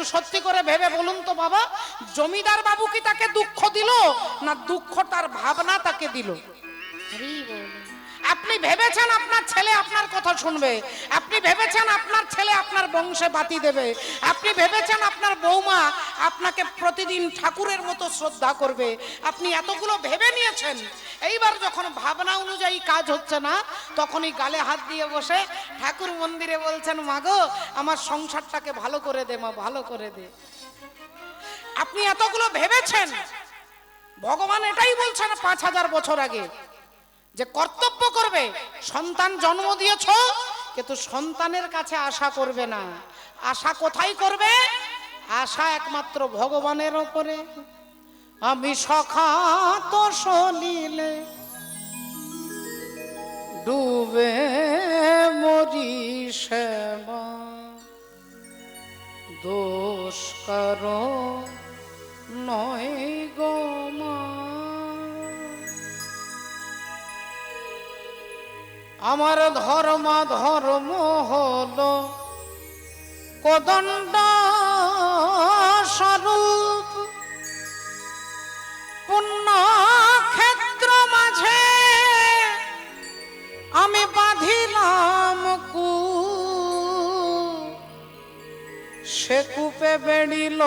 একটু সত্যি করে ভেবে বলুন তো বাবা, জমিদার বাবু কি তাকে দুঃখ দিল, না দুঃখ তার ভাবনা তাকে দিল? আপনি ভেবেছেন আপনার ছেলে আপনার কথা শুনবে, আপনি ভেবেছেন আপনার ছেলে আপনার বংশে বাতি দেবে, আপনি ভেবেছেন আপনার বৌমা আপনাকে প্রতিদিন ঠাকুরের মতো শ্রদ্ধা করবে, আপনি এতগুলো ভেবে নিয়েছেন। এইবার যখন ভাবনা অনুযায়ী কাজ হচ্ছে না, তখনই গালে হাত দিয়ে বসে ঠাকুর মন্দিরে বলছেন, মাগো আমার সংসারটাকে ভালো করে দে মা, ভালো করে দে। আপনি এতগুলো ভেবেছেন, ভগবান এটাই বলছেন 5000 বছর আগে যে কর্তব্য করবে। সন্তান জন্ম দিয়েছ, কিন্তু সন্তানের কাছে আশা করবে না। আশা কোথায় করবে? আশা একমাত্র ভগবানের উপরে। আমি সখা তো সলিলে ডুবে মরি শ্যামা, দোষ কারো নয় গো মা। আমার ধর্ম হলো কোদণ্ড স্বরূপ, পুণ্য ক্ষেত্র মাঝে আমি বাঁধিলাম কূপ, সে কূপে বেড়িল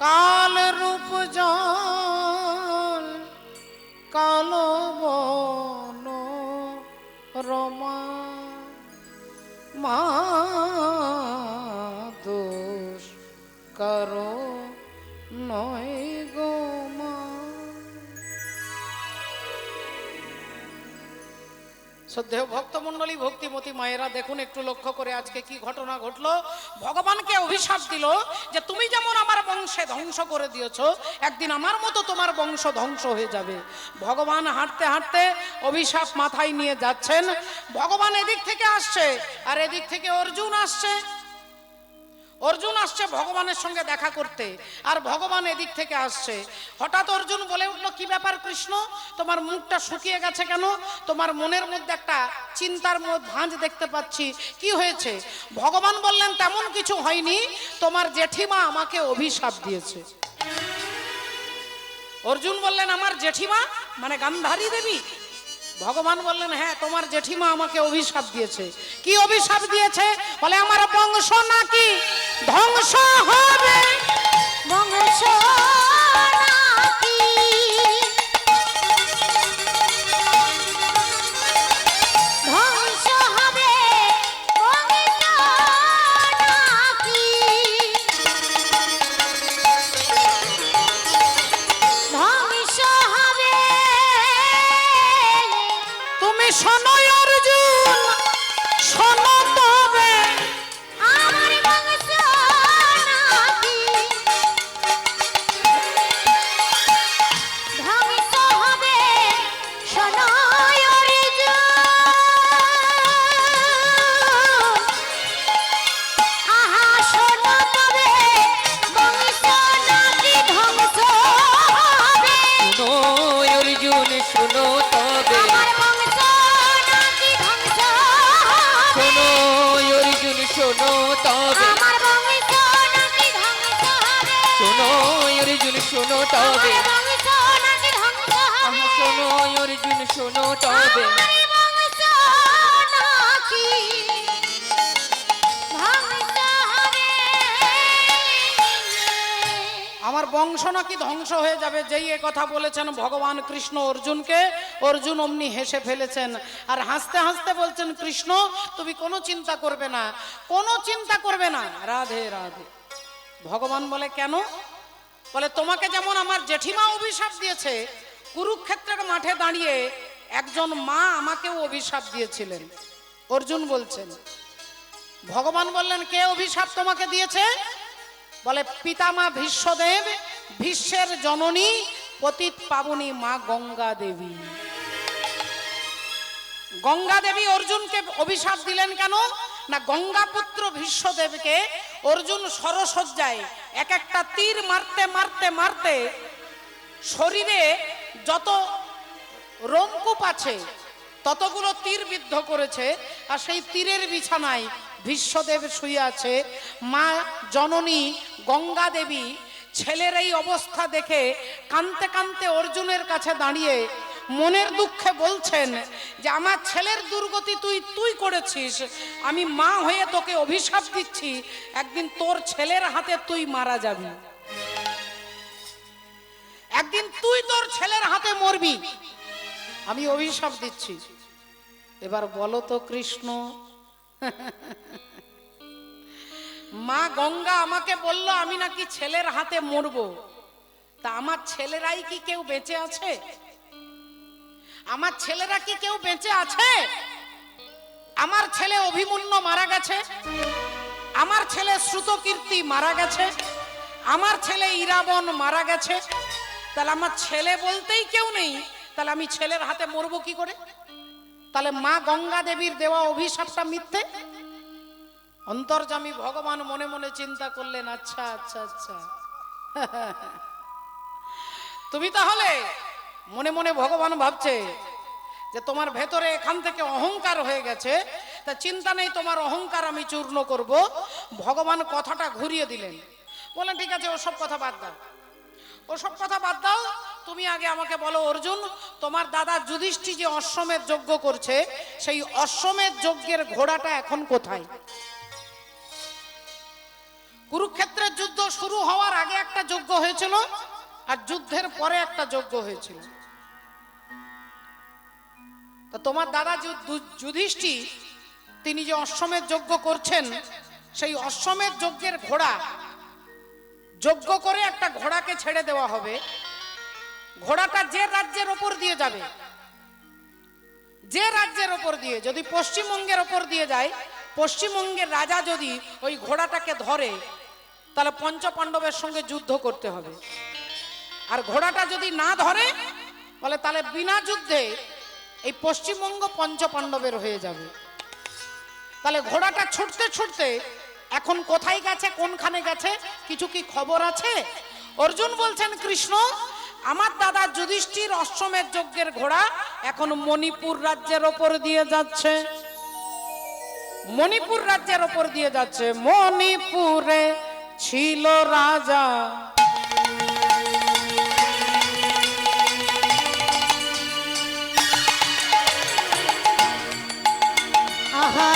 কাল রূপ জল, কালো বন রমা। মা দোষ কারো নয় গো মা। শ্রদ্ধেয় ভক্তমণ্ডলী, ভক্তিমতী মায়েরা, দেখুন একটু লক্ষ্য করে আজকে কি ঘটনা ঘটলো। ভগবানকে অভিশাপ দিল যে তুমি যেমন আমার বংশে ধ্বংস করে দিয়েছো, একদিন আমার মতো তোমার বংশ ধ্বংস হয়ে যাবে। ভগবান হাঁটতে হাঁটতে অভিশাপ মাথায় নিয়ে যাচ্ছেন। ভগবান এদিক থেকে আসছে আর এদিক থেকে অর্জুন আসছে। অর্জুন আসছে ভগবানের সঙ্গে দেখা করতে, আর ভগবান এদিক থেকে আসছে। হঠাৎ অর্জুন বলে উঠলো, কি ব্যাপার কৃষ্ণ, তোমার মুখটা শুকিয়ে গেছে কেন? তোমার মনের মধ্যে একটা চিন্তার ভাঁজ দেখতে পাচ্ছি, কি হয়েছে? ভগবান বললেন, তেমন কিছু হয়নি, তোমার জেঠিমা আমাকে অভিশাপ দিয়েছে। অর্জুন বললেন, আমার জেঠিমা মানে গান্ধারী দেবী? ভগবান বললেন, হ্যাঁ, তোমার জেঠিমা আমাকে অভিশাপ দিয়েছে। কি অভিশাপ দিয়েছে? বলে, আমার বংশ নাকি ধ্বংস হবে, বংশ নাকি ধ্বংস হবে, বংশ নাকি ধ্বংস হবে। তুমি শোনো অর্জুন, শোনো তবে আমার বংশ নাকি ধ্বংস হবে, শোনো অর্জুন। আহা শোনো তবে বংশ নাকি ধ্বংস হবে। শোনো অর্জুন, শোনো তবে আমার বংশ নাকি ধ্বংস হবে। শোনো অর্জুন, শোনো তবে আমার বংশ নাকি ধ্বংস হবে। শোনো অর্জুন, শোনো তবে আমার বংশ নাকি ধ্বংস হবে। আহা শোনো অর্জুন, শোনো তবে আমার বংশ নাকি ধ্বংস হবে। আমার বংশ নাকি ধ্বংস হয়ে যাবে, যেই এ কথা বলেছেন ভগবান কৃষ্ণ অর্জুনকে, অর্জুন অমনি হেসে ফেলেছেন। আর হাসতে হাসতে বলছেন, কৃষ্ণ তুমি কোনো চিন্তা করবে না, কোনো চিন্তা করবে না, রাধে রাধে। ভগবান বলে, কেন? বলে, তোমাকে যেমন আমার জেঠিমা অভিশাপ দিয়েছে, কুরুক্ষেত্রের মাঠে দাঁড়িয়ে একজন মা আমাকেও অভিশাপ দিয়েছিলেন। অর্জুন বলছেন। ভগবান বললেন, কে অভিশাপ তোমাকে দিয়েছে? বলে, পিতামা ভীষ্মদেব, ভীষ্মের জননী পতিত পাবনী মা গঙ্গা দেবী। গঙ্গা দেবী অর্জুনকে অভিশাপ দিলেন কেন? না, গঙ্গা পুত্র ভীষ্মদেবকে অর্জুন সরসজ্জায় এক একটা তীর মারতে মারতে মারতে শরীরে যত রোমকূপ আছে ততগুলো তীর বিদ্ধ করেছে, আর সেই তীরের বিছানায় ভীষ্মদেব শুয়ে আছে, মা জননী গঙ্গা দেবী ছেলের এই অবস্থা দেখে কাঁদতে কাঁদতে অর্জুনের কাছে দাঁড়িয়ে মনের দুঃখে বলছেন যে আমার ছেলের দুর্গতি তুই করেছিস, আমি মা হয়ে তোকে অভিশাপ দিচ্ছি, একদিন তোর ছেলের হাতে তুই মারা যাবি, একদিন তুই তোর ছেলের হাতে মরবি, আমি অভিশাপ দিচ্ছি। এবার বলো তো কৃষ্ণ, মা গঙ্গা আমাকে বলল আমি নাকি ছেলের হাতে মরবো, তা আমার ছেলেরাই কি কেউ বেঁচে আছে? আমার ছেলেরা কি কেউ বেঁচে আছে? আমার ছেলে অভিমন্যু মারা গেছে, আমার ছেলে শ্রুতকীর্তি মারা গেছে, আমার ছেলে ইরাবন মারা গেছে, তাহলে আমার ছেলে বলতেই কেউ নেই, তাহলে আমি ছেলের হাতে মরবো কি করে? তাহলে মা গঙ্গা দেবীর দেওয়া অভিশাপটা মিথ্যে? অন্তর্যামী ভগবান মনে মনে চিন্তা করলেন, আচ্ছা আচ্ছা আচ্ছা, তুমি তাহলে মনে মনে ভগবান ভাবছে যে তোমার ভেতরে এখান থেকে অহংকার হয়ে গেছে, তা চিন্তা নেই, তোমার অহংকার আমি চূর্ণ করব। ভগবান কথাটা ঘুরিয়ে দিলেন, বলেন ঠিক আছে ওসব কথা বাদ দাও, ওসব কথা বাদ দাও, তুমি আগে আমাকে বলো অর্জুন, তোমার দাদা যুধিষ্ঠির যে অশ্বমেধ যজ্ঞ করছে, সেই অশ্বমেধ যজ্ঞের ঘোড়াটা এখন কোথায়? কুরুক্ষেত্রের যুদ্ধ শুরু হওয়ার আগে একটা যজ্ঞ হয়েছিল, আর যুদ্ধের পরে একটা যজ্ঞ হয়েছিল। তো তোমার দাদা যুধিষ্ঠির তিনি যে অশ্বমেধ যজ্ঞ করছেন, সেই অশ্বমেধ যজ্ঞের ঘোড়া যজ্ঞ করে একটা ঘোড়াকে ছেড়ে দেওয়া হবে, ঘোড়াটা যে রাজ্যের ওপর দিয়ে যাবে, যে রাজ্যের ওপর দিয়ে, যদি পশ্চিমবঙ্গের ওপর দিয়ে যায়, পশ্চিমবঙ্গের রাজা যদি ওই ঘোড়াটাকে ধরে, তাহলে পঞ্চপাণ্ডবের সঙ্গে যুদ্ধ করতে হবে। আর ঘোড়াটা যদি না ধরে, বলে তাহলে বিনা যুদ্ধে এই পশ্চিমবঙ্গ পঞ্চপাণ্ডবের হয়ে যাবে। তাহলে ঘোড়াটা ছুটতে ছুটতে এখন কোথায় গেছে, কোনখানে গেছে, কিছু কি খবর আছে? অর্জুন বলছেন, কৃষ্ণ, আমার দাদা যুধিষ্ঠির অশ্বমেধ যজ্ঞের ঘোড়া এখন মণিপুর রাজ্যের ওপর দিয়ে যাচ্ছে, মণিপুর রাজ্যের ওপর দিয়ে যাচ্ছে। মণিপুরে ছিল রাজা, আহা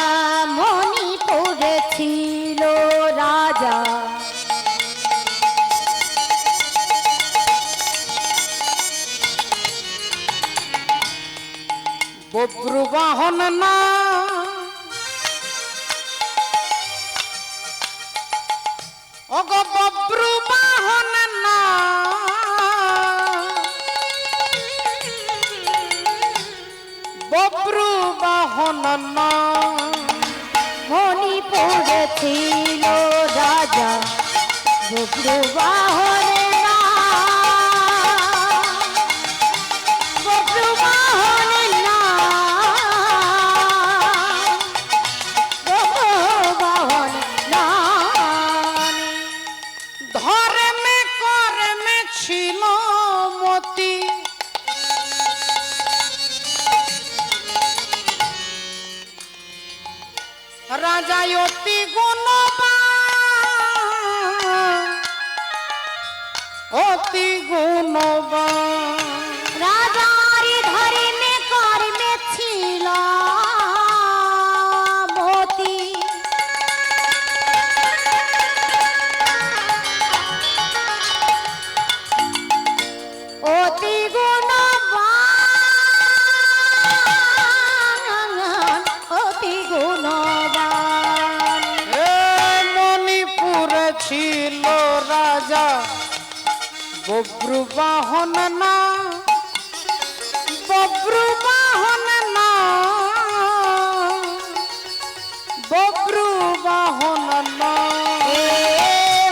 মণিপুরে ছিল রাজা, বব্রুবাহন না, ওগো বব্রুবাহন না, বব্রুবাহন না, মণিপুরে ছিল রাজা, বব্রুবাহনে না, বব্রুবাহনে না, বব্রুবাহনে না। ধর্মে কর্মে ছিল মতি, রাজা অতি গুণবান, অতি গুণবান, রাজার ধর্মে কর্মে ছিল মতি, অতি গুণবান, অতি গুণবান। মণিপুরে ছিল রাজা, বব্রুবাহন না, বব্রুবাহন না, বব্রুবাহন না।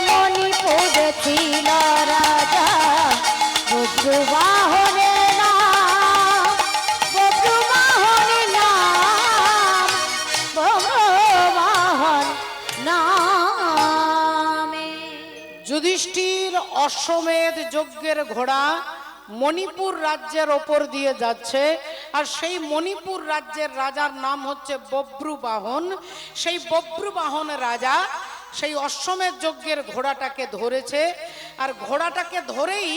মণিপুরে ছিল রাজা, বব্রুবাহনে না, বব্রুবাহনে না, বব্রুবাহন নামে। যুধিষ্ঠির অশ্বমেধ যজ্ঞের ঘোড়া মণিপুর রাজ্যের ওপর দিয়ে যাচ্ছে, আর সেই মণিপুর রাজ্যের রাজার নাম হচ্ছে বব্রুবাহন। সেই বব্রুবাহন রাজা সেই অশ্বমেধ যজ্ঞের ঘোড়াটাকে ধরেছে, আর ঘোড়াটাকে ধরেই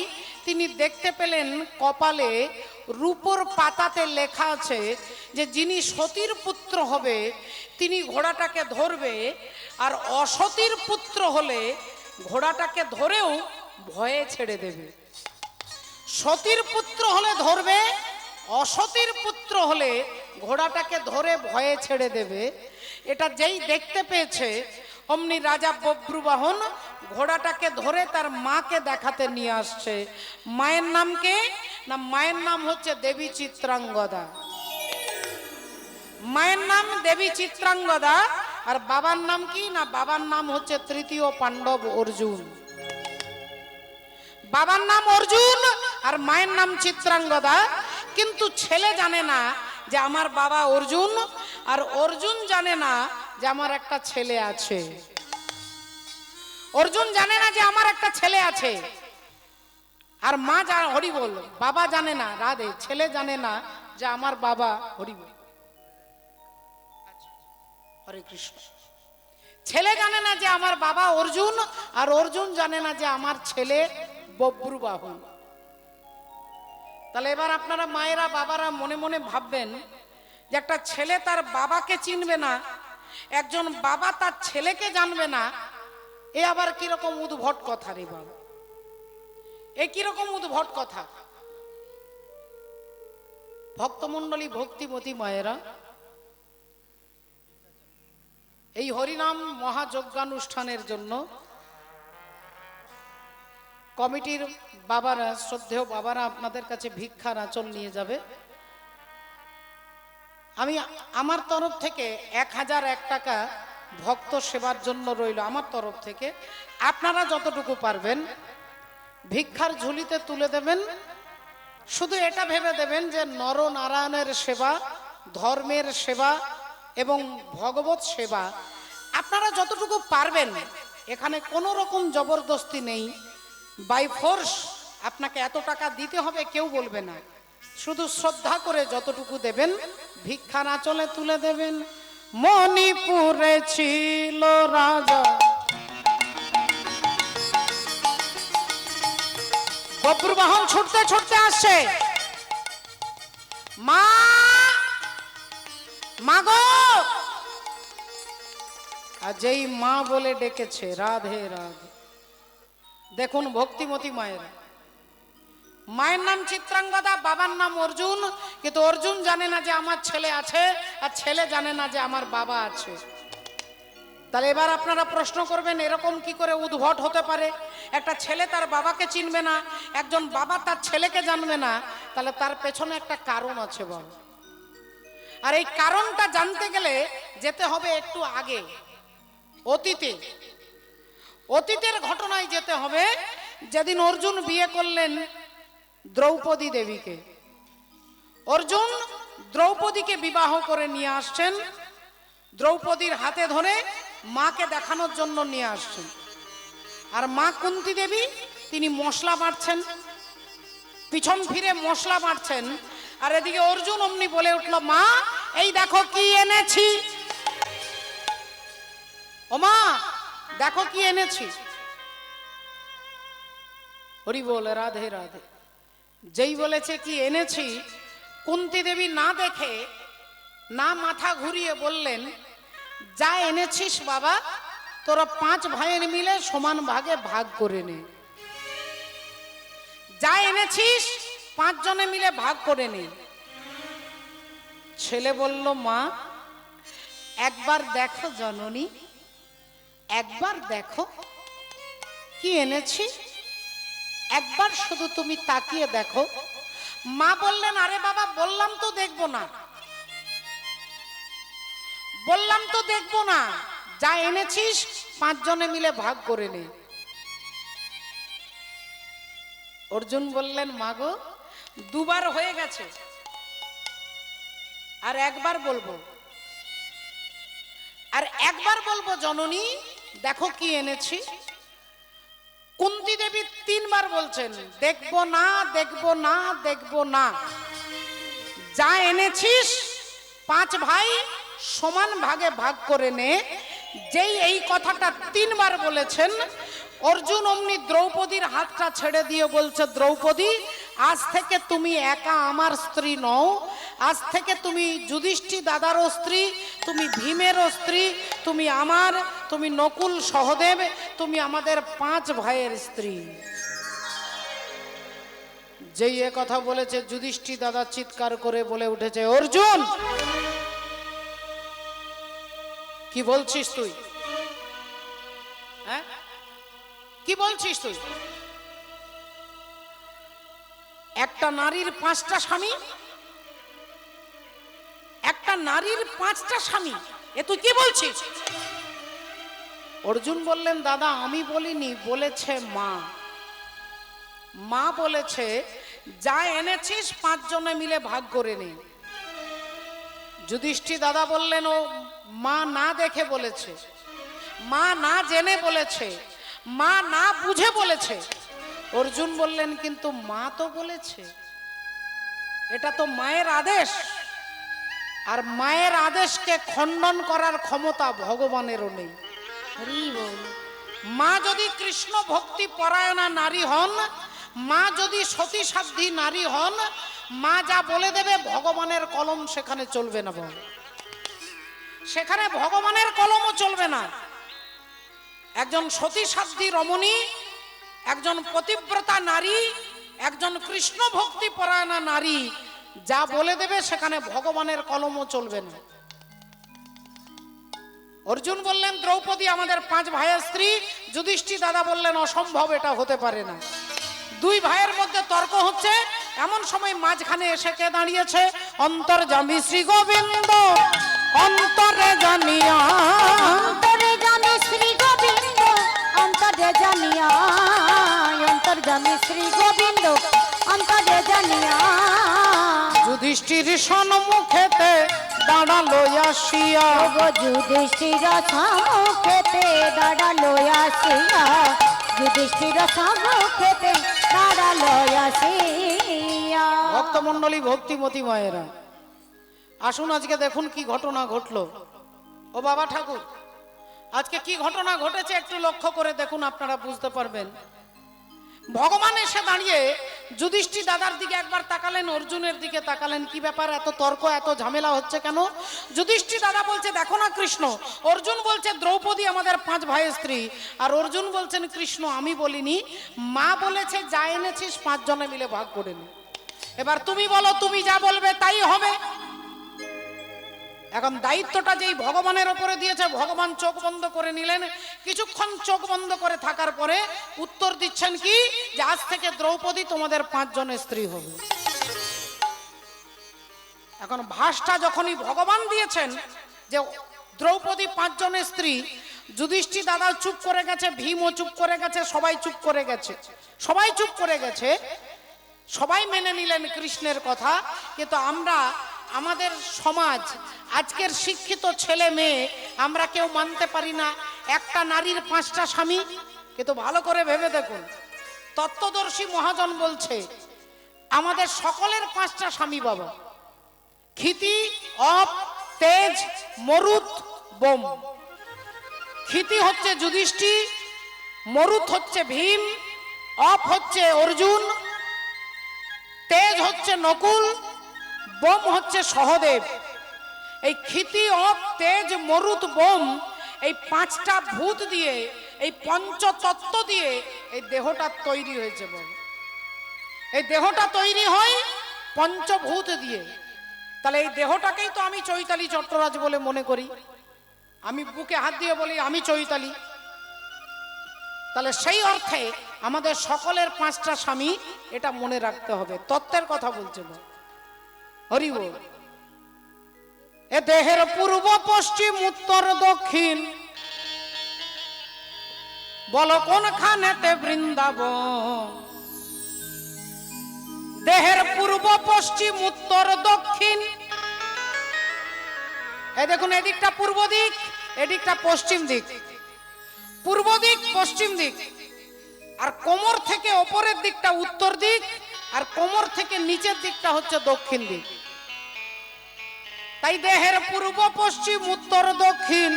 তিনি দেখতে পেলেন কপালে রূপোর পাতাতে লেখা আছে যে যিনি সতীর পুত্র হবে তিনি ঘোড়াটাকে ধরবে, আর অসতীর পুত্র হলে ঘোড়াটাকে ধরেও ভয়ে ছেড়ে দেবে। সতীর পুত্র হলে ধরবে, অসতীর পুত্র হলে ঘোড়াটাকে ধরে ভয়ে ছেড়ে দেবে। এটা যেই দেখতে পেয়েছে অমনি রাজা বব্রুবাহন ঘোড়াটাকে ধরে তার মাকে দেখাতে নিয়ে আসছে। মায়ের নাম কে? না, মায়ের নাম হচ্ছে দেবী চিত্রাঙ্গদা। মায়ের নাম দেবী চিত্রাঙ্গদা। আর বাবার নাম কি? না, বাবার নাম হচ্ছে তৃতীয় পাণ্ডব অর্জুন। বাবার নাম অর্জুন আর মায়ের নাম চিত্রাঙ্গদা। কিন্তু ছেলে জানে না যে আমার বাবা অর্জুন, আর অর্জুন জানে না যে আমার একটা ছেলে আছে। অর্জুন জানে না যে আমার একটা ছেলে আছে, আর মা জানে, হরি বল, বাবা জানে না, রাধে, ছেলে জানে না যে আমার বাবা, হরি বল, হরে কৃষ্ণ। ছেলে জানে না যে আমার বাবা অর্জুন, আর অর্জুন জানে না যে আমার ছেলে বব্রুবাহন। তাহলে এবার আপনারা মায়েরা বাবারা মনে মনে ভাববেন যে একটা ছেলে তার বাবাকে চিনবে না, একজন বাবা তার ছেলেকে জানবে না, এ আবার কিরকম উদ্ভট কথা রে বাবা, এ কিরকম উদ্ভট কথা। ভক্তমণ্ডলী, ভক্তিমতী মায়েরা, এই হরিনাম মহাযজ্ঞানুষ্ঠানের জন্য কমিটির বাবারা, শ্রদ্ধেয় বাবারা আপনাদের কাছে ভিক্ষার আঁচল নিয়ে যাবে। আমি আমার তরফ থেকে 1001 টাকা ভক্ত সেবার জন্য রইল আমার তরফ থেকে। আপনারা যতটুকু পারবেন ভিক্ষার ঝুলিতে তুলে দেবেন। শুধু এটা ভেবে দেবেন যে নরনারায়ণের সেবা, ধর্মের সেবা এবং ভগবত সেবা আপনারা যতটুকু পারবেন। এখানে কোনো রকম জবরদস্তি নেই, বাই ফোর্স আপনাকে এত টাকা দিতে হবে কেউ বলবে না। শুধু শ্রদ্ধা করে যতটুকু দেবেন ভিক্ষার আঁচলে তুলে দেবেন। মণিপুরে ছিল রাজা, বব্রুবাহন ছুটতে ছুটতে আসছে। মা, মাগো, আর যেই মা বলে ডেকেছে রাধে রাধে। দেখুন ভক্তিমতী মায়েরা, মায়ের নাম চিত্রাঙ্গদা, বাবার নাম অর্জুন, কিন্তু অর্জুন জানে না যে আমার ছেলে আছে, আর ছেলে জানে না যে আমার বাবা আছে। তাহলে এবার আপনারা প্রশ্ন করবেন এরকম কি করে উদ্ভট হতে পারে? একটা ছেলে তার বাবাকে চিনবে না, একজন বাবা তার ছেলেকে জানবে না, তাহলে তার পেছনে একটা কারণ আছে বাবা। আর এই কারণটা জানতে গেলে যেতে হবে একটু আগে, অতীতে। অতীতের ঘটনায় যেতে হবে। যেদিন অর্জুন বিয়ে করলেন দ্রৌপদী দেবীকে, অর্জুন দ্রৌপদীকে বিবাহ করে নিয়ে আসছেন, দ্রৌপদীর হাতে ধরে মাকে দেখানোর জন্য নিয়ে আসছেন। আর মা কুন্তী দেবী তিনি মশলা বাটছেন, পিছন ফিরে মশলা বাটছেন, আর এদিকে অর্জুন অমনি বলে উঠলো, মা এই দেখো কি এনেছি, ও মা দেখো কি এনেছি। হরি বল, রাধে রাধে। যেই বলেছে কি এনেছি, কুন্তী দেবী না দেখে, না মাথা ঘুরিয়ে বললেন, যা এনেছিস বাবা তোরা 5 ভাইয়ের মিলে সমান ভাগে ভাগ করে নে। যা এনেছিস 5 জনে মিলে ভাগ করে নে। ছেলে বলল, মা একবার দেখো জননী, একবার দেখো কি এনেছি, একবার শুধু তুমি তাকিয়ে দেখো। মা বললেন, আরে বাবা বললাম তো দেখবো না, বললাম তো দেখবো না, যা এনেছিস 5 জনে মিলে ভাগ করে নে। অর্জুন বললেন, মাগো 2 বার হয়ে গেছে, আর একবার বলবো, আর একবার বলবো জননী দেখো কি এনেছি। কুন্তী দেবী তিনবার বলছেন দেখবো না, দেখবো না, দেখবো না। যা এনেছিস 5 ভাই সমান ভাগে ভাগ করে নে। যেই এই কথাটা 3 বার বলেছেন, অর্জুন অমনি দ্রৌপদীর হাতটা ছেড়ে দিয়ে বলছে, দ্রৌপদী আজ থেকে তুমি একা আমার স্ত্রী নও, আজ থেকে তুমি যুধিষ্ঠির দাদারও স্ত্রী, তুমি ভীমেরও স্ত্রী, তুমি আমার, তুমি নকুল সহদেব, তুমি আমাদের 5 ভাইয়ের স্ত্রী। যেই এ কথা বলেছে, যুধিষ্ঠির দাদা চিৎকার করে বলে উঠেছে, অর্জুন কি বলছিস তুই? হ্যাঁ, কি বলছিস তুই? একটা নারীর 5টা স্বামী, একটা নারীর 5টা স্বামী, এ তুই কি বলছিস? অর্জুন বললেন, দাদা আমি বলিনি, বলেছে মা। মা বলেছে যা এনেছিস 5 জনে মিলে ভাগ করে নে। যুধিষ্ঠির দাদা বললেন, ও মা না দেখে বলেছে, মা না জেনে বলেছে, মা না বুঝে বলেছে। অর্জুন বললেন, কিন্তু মা তো বলেছে, এটা তো মায়ের আদেশ, আর মায়ের আদেশকে খণ্ডন করার ক্ষমতা ভগবানেরও নেই। মা যদি কৃষ্ণ ভক্তি পরায়ণা নারী হন, মা যদি সতী সাধ্বী নারী হন, মা যা বলে দেবে ভগবানের কলম সেখানে চলবে না, সেখানে ভগবানের কলমও চলবে না। একজন সতী সাধ্বী রমণী, একজন পতিব্রতা নারী, একজন কৃষ্ণ ভক্তি পরায়ণা নারী যা বলে দেবে সেখানে ভগবানের কলমও চলবে না। অর্জুন বললেন, দ্রৌপদী আমাদের 5 ভাইয়ের স্ত্রী। যুধিষ্ঠির দাদা বললেন, অসম্ভব, এটা হতে পারে না। 2 ভাইয়ের মধ্যে তর্ক হচ্ছে, এমন সময় মাঝখানে এসে কে দাঁড়িয়েছে? অন্তর্যামী শ্রী গোবিন্দ অন্তরে জানিয়া, অন্তরে জানি শ্রী গোবিন্দ, অন্তরে জানিয়া, অন্তর্যামী শ্রী গোবিন্দ, অন্তরে জানিয়া। যুধিষ্ঠির সম্মুখেতে দাঁড়ালো আসিয়া, ওগো যুধিষ্ঠির সম্মুখেতে দাঁড়ালো আসিয়া, যুধিষ্ঠির সম্মুখেতে দাঁড়ালো আসিয়া। ভক্তমণ্ডলী, ভক্তিমতী মায়েরা, আসুন আজকে দেখুন কি ঘটনা ঘটলো। ও বাবা ঠাকুর, আজকে কি ঘটনা ঘটেছে একটু লক্ষ্য করে দেখুন, আপনারা বুঝতে পারবেন। ভগবান এসে দাঁড়িয়ে যুধিষ্ঠির দাদার দিকে একবার তাকালেন, অর্জুনের দিকে তাকালেন, কি ব্যাপার, এত তর্ক, এত ঝামেলা হচ্ছে কেন? যুধিষ্ঠির দাদা বলছে, দেখো না কৃষ্ণ। অর্জুন বলছে, দ্রৌপদী আমাদের 5 ভাইয়ের স্ত্রী। আর অর্জুন বলছেন, কৃষ্ণ আমি বলিনি, মা বলেছে যা এনেছিস 5 জনে মিলে ভাগ করে নি। এবার তুমি বলো, তুমি যা বলবে তাই হবে। এখন দায়িত্বটা যেই ভগবানের ওপরে দিয়েছে, ভগবান চোখ বন্ধ করে নিলেন। কিছুক্ষণ চোখ বন্ধ করে থাকার পরে উত্তর দিচ্ছেন কি, যে আজ থেকে দ্রৌপদী তোমাদের 5 জনের স্ত্রী হবে। এখন ভাষটা যখনই ভগবান দিয়েছেন যে দ্রৌপদী 5 জনের স্ত্রী, যুধিষ্ঠির দাদা চুপ করে গেছে, ভীমও চুপ করে গেছে, সবাই চুপ করে গেছে, সবাই চুপ করে গেছে, সবাই মেনে নিলেন কৃষ্ণের কথা। কিন্তু আমরা, আমাদের সমাজ, আজকের শিক্ষিত ছেলে মেয়ে, আমরা কেউ মানতে পারি না একটা নারীর 5টা স্বামী। কিন্তু ভালো করে ভেবে দেখুন, তত্ত্বদর্শী মহাজন বলছে আমাদের সকলের 5টা স্বামী বাবা। ক্ষিতি, অপ, তেজ, মরুত, বোম। ক্ষিতি হচ্ছে যুধিষ্ঠির, মরুত হচ্ছে ভীম, অপ হচ্ছে অর্জুন, তেজ হচ্ছে নকুল, বোম হচ্ছে সহদেব। এই ক্ষিতি, অপ, তেজ, মরুত, বোম, এই 5টা ভূত দিয়ে, এই পঞ্চতত্ত্ব দিয়ে এই দেহটা তৈরি হয়েছে। এই দেহটা তৈরি হয় পঞ্চভূত দিয়ে। তাহলে এই দেহটাকেই তো আমি চৈতালি চট্টরাজ বলে মনে করি, আমি বুকে হাত দিয়ে বলি আমি চৈতালি। তাহলে সেই অর্থে আমাদের সকলের 5টা স্বামী, এটা মনে রাখতে হবে। তত্ত্বের কথা বলছে হরি বল। এ দেহের পূর্ব, পশ্চিম, উত্তর, দক্ষিণ, বলো কোনখানেতে বৃন্দাবন। দেহের পূর্ব, পশ্চিম, উত্তর, দক্ষিণ। এই দেখুন, এদিকটা পূর্ব দিক, এদিকটা পশ্চিম দিক। পূর্ব দিক, পশ্চিম দিক। আর কোমর থেকে ওপরের দিকটা উত্তর দিক, আর কোমর থেকে নিচের দিকটা হচ্ছে দক্ষিণ দিক। তাই দেহের পূর্ব পশ্চিম উত্তর দক্ষিণ,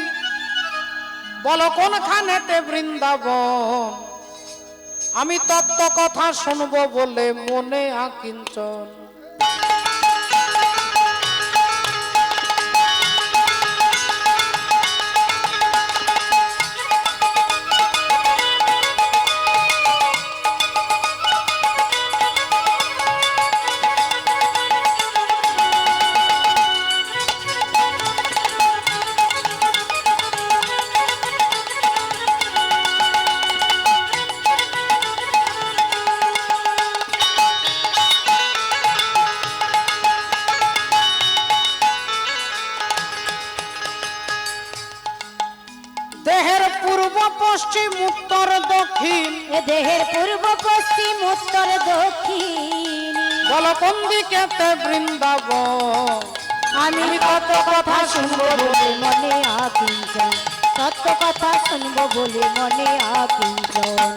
বলো কোনখানেতে বৃন্দাবন, আমি তত্ত্ব কথা শুনবো বলে মনে আকিঞ্চন। দেহের পূর্ব পশ্চিম উত্তর দক্ষিণ, এ দেহের পূর্ব পশ্চিম উত্তর দক্ষিণ, বলো কোন দিকেতে বৃন্দাবন, আমি কত কথা শুনবো বলে মনে আকিঞ্চন, সত্য কথা শুনবো বলে মনে আকিঞ্চন।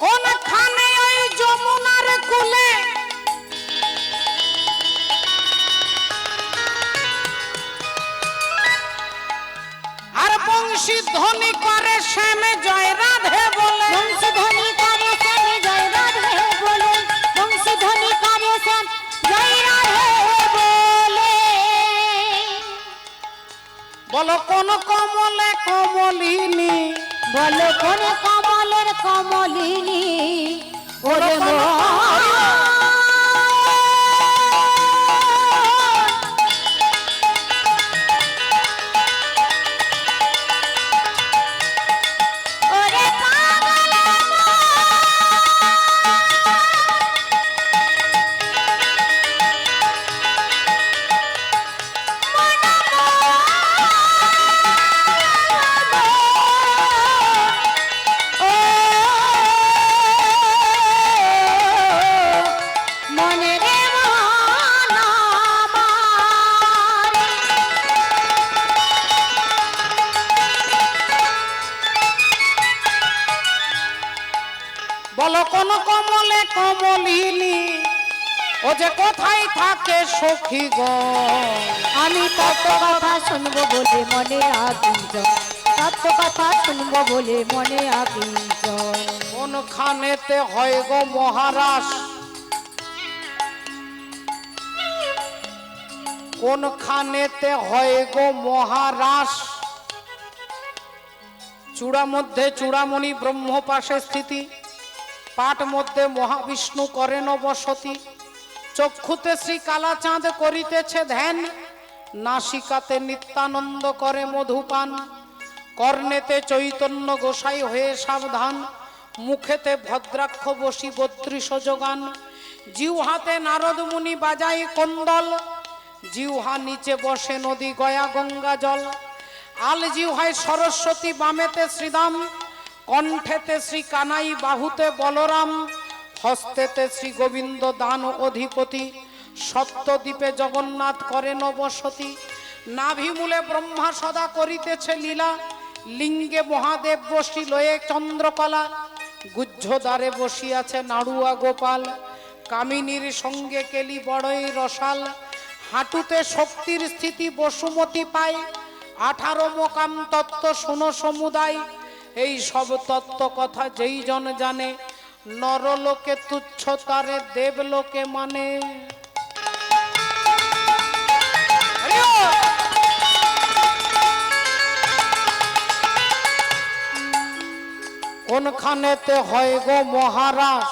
কোনখানে ওই যমুনার কূলে, আর বংশী ধ্বনি করে শ্যামে জয় রাধে বলে, বংশীধ্বনি করে শ্যাম জয় রাধে বলে, বংশীধ্বনি করে শ্যাম জয় রাধে বলে। বলো কোন কমলে কমলিনী, বলো কোন কমলের কমলিনী, ওরে মন ওরে পাগল মনে রে মন আমার। বলো কোন কমলে কমলিনী, ও যে কোথায় থাকে সখী গো, আমি তত্ত্ব কথা শুনবো বলে মনে আকিঞ্চন, তত্ত্ব কথা শুনবো বলে মনে আকিঞ্চন। কোনখানেতে হয় গো মহারাজ, কোনখানেতে হয় গো মহারাস, চূড়া মধ্যে চূড়ামণি ব্রহ্ম পাশে স্থিতি, পাট মধ্যে মহাবিষ্ণু করেন বসতি, চক্ষুতে শ্রী কালাচাঁদ করিতেছে ধ্যান, নাসিকাতে নিত্যানন্দ করে মধুপান, কর্ণেতে চৈতন্য গোসাই হয়ে সাবধান, মুখেতে ভদ্রাক্ষ বসি 32 যোগান, জিহ্বাতে নারদ মুনি বাজায় কন্দল, জিহ্বা নিচে বসে নদী গয়া গঙ্গা জল, আল জিহ্বায় সরস্বতী, বামেতে শ্রীদাম, কণ্ঠেতে শ্রী কানাই, বাহুতে বলরাম, হস্তেতে শ্রী গোবিন্দ দান অধিপতি, সত্যদ্বীপে জগন্নাথ করেন বসতি, নাভিমূলে ব্রহ্মা সদা করিতেছে লীলা, লিঙ্গে মহাদেব বসি লয়ে চন্দ্রকলা, গুহ্যদ্বারে বসিয়াছে নাড়ুয়া গোপাল, কামিনীর সঙ্গে কেলি বড়ই রসাল, হাঁটুতে শক্তির স্থিতি বসুমতি পায়, 18 মোকাম তত্ত্ব শুনো সমুদায়, এই সব তত্ত্ব কথা যেই জন জানে, নরলোকে তুচ্ছ তারে দেবলোকে মানে। কোনখানেতে হয় গো মহারাজ,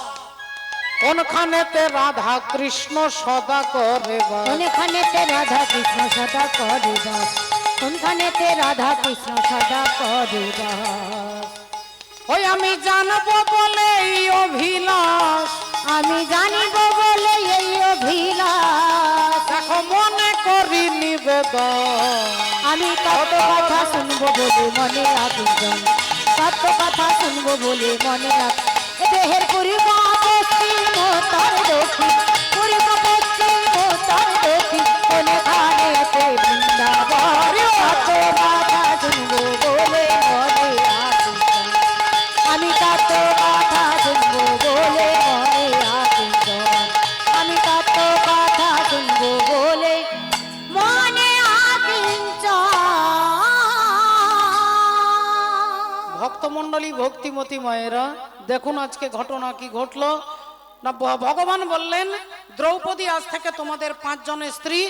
কোনখানেতে রাধা কৃষ্ণ সদা করে বাস, কোনখানেতে রাধা কৃষ্ণ সদা করে বাস, কোনখানেতে রাধা কৃষ্ণ সদা করে বাস। ওই আমি জানবো বলে এই অভিলাষ, আমি জানিব বলে এই অভিলাষ, দেখো মনে করি নিবেদন। আমি তত্ত্ব কথা শুনবো বলে মনে আগুন, তত্ত্ব কথা শুনবো বলে মনে আগুন। দেহের পূর্ব পশ্চিম উত্তর দক্ষিণ, পূর্ব পশ্চিম উত্তর দক্ষিণ, কোনখানেতে বৃন্দাবন। তত্ত্ব কথা শুনবো বলে মনে আগুন, আমি তত্ত্ব কথা শুনবো বলে মনে আগুন, আমি তত্ত্ব কথা শুনবো বলে মনে আগুন। ভক্তমণ্ডলী ভক্তিমতী মায়েরা দেখুন আজকে ঘটনা কি ঘটলো না। ভগবান বললেন দ্রৌপদী আজ থেকে তোমাদের 5 জনের স্ত্রী,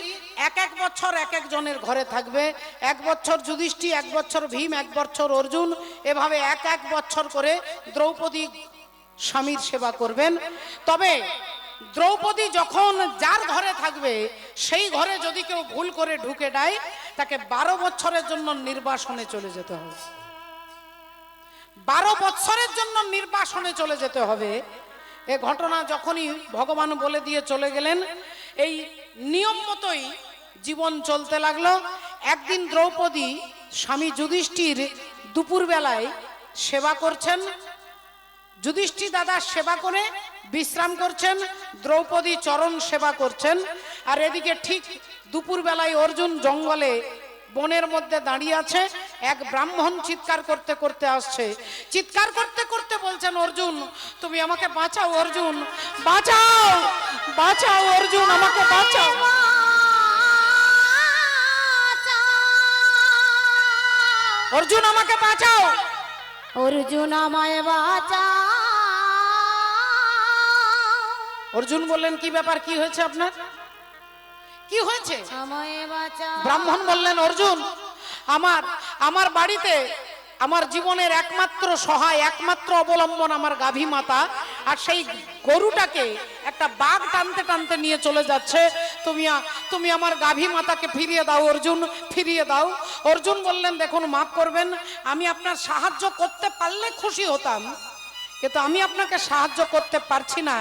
এক এক বছর এক এক জনের ঘরে থাকবে। 1 বছর যুধিষ্ঠির, 1 বছর ভীম, 1 বছর অর্জুন, এভাবে এক এক বছর করে দ্রৌপদী স্বামীর সেবা করবেন। তবে দ্রৌপদী যখন যার ঘরে থাকবে সেই ঘরে যদি কেউ ভুল করে ঢুকে দেয় তাকে 12 বছরের জন্য নির্বাসনে চলে যেতে হবে। 12 বছরের জন্য নির্বাসনে চলে যেতে হবে। এ ঘটনা যখনই ভগবান বলে দিয়ে চলে গেলেন, এই নিয়ম মতোই জীবন চলতে লাগলো। একদিন দ্রৌপদী স্বামী যুধিষ্ঠির দুপুর বেলায় সেবা করছেন, যুধিষ্ঠির দাদা সেবা করে বিশ্রাম করছেন, দ্রৌপদী চরণ সেবা করছেন। আর এদিকে ঠিক দুপুর বেলায় অর্জুন জঙ্গলে বনের মধ্যে দাঁড়িয়ে আছে। এক ব্রাহ্মণ চিৎকার করতে করতে আসছে, চিৎকার করতে করতে বলছেন, অর্জুন তুমি আমাকে বাঁচাও, অর্জুন বাঁচাও, বাঁচাও অর্জুন, আমাকে বাঁচাও। অর্জুন আমাকে বাঁচাও, অর্জুন আমায় বাঁচা। অর্জুন বললেন কি ব্যাপার, কি হয়েছে আপনার, কি হয়েছে? আমায় বাঁচা। ব্রাহ্মণ বললেন, অর্জুন আমার বাড়িতে আমার জীবনের একমাত্র সহায়, একমাত্র অবলম্বন আমার গাভী মাতা, আর সেই গরুটাকে একটা বাঘ টানতে টানতে নিয়ে চলে যাচ্ছে। তুমি আমার গাভী মাতাকে ফিরিয়ে দাও অর্জুন, ফিরিয়ে দাও। অর্জুন বললেন, দেখুন মাফ করবেন, আমি আপনার সাহায্য করতে পারলে খুশি হতাম, কিন্তু আমি আপনাকে সাহায্য করতে পারছি না।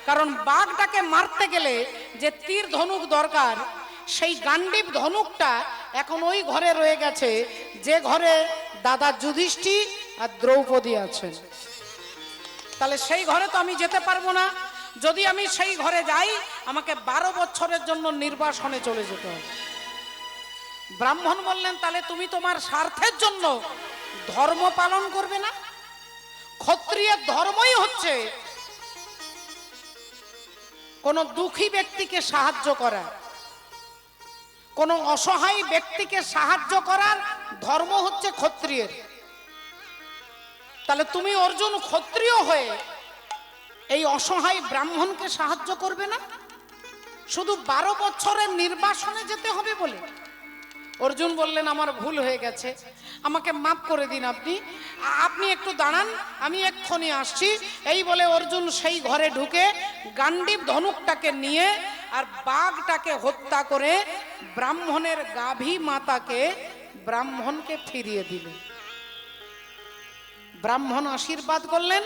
কারণ বাঘটাকে মারতে গেলে যে তীর ধনুক দরকার, সেই গান্ডীব ধনুকটা এখন ওই ঘরে রয়ে গেছে যে ঘরে দাদা যুধিষ্ঠির আর দ্রৌপদী আছেন। তাহলে সেই ঘরে তো আমি যেতে পারবো না। যদি আমি সেই ঘরে যাই আমাকে 12 বছরের জন্য নির্বাসনে চলে যেতে হবে। ব্রাহ্মণ বললেন, তাহলে তুমি তোমার স্বার্থের জন্য ধর্ম পালন করবে না? ক্ষত্রিয়ের ধর্মই হচ্ছে কোন দুঃখী ব্যক্তিকে সাহায্য করা, কোন অসহায় ব্যক্তিকে সাহায্য করার ধর্ম হচ্ছে ক্ষত্রিয়ের। তাহলে তুমি অর্জুন ক্ষত্রিয় হয়ে এই অসহায় ব্রাহ্মণকে সাহায্য করবে না, শুধু 12 বছরের নির্বাসনে যেতে হবে বলে? অর্জুন বললেন, আমার ভুল হয়ে গেছে, আমাকে মাফ করে দিন, আপনি একটু দাঁড়ান, আমি এক্ষুনি আসছি। এই বলে অর্জুন সেই ঘরে ঢুকে গান্ডীব ধনুকটাকে নিয়ে আর বাঘটাকে হত্যা করে ব্রাহ্মণের গাভী মাতাকে ব্রাহ্মণকে ফিরিয়ে দিলেন। ব্রাহ্মণ আশীর্বাদ করলেন,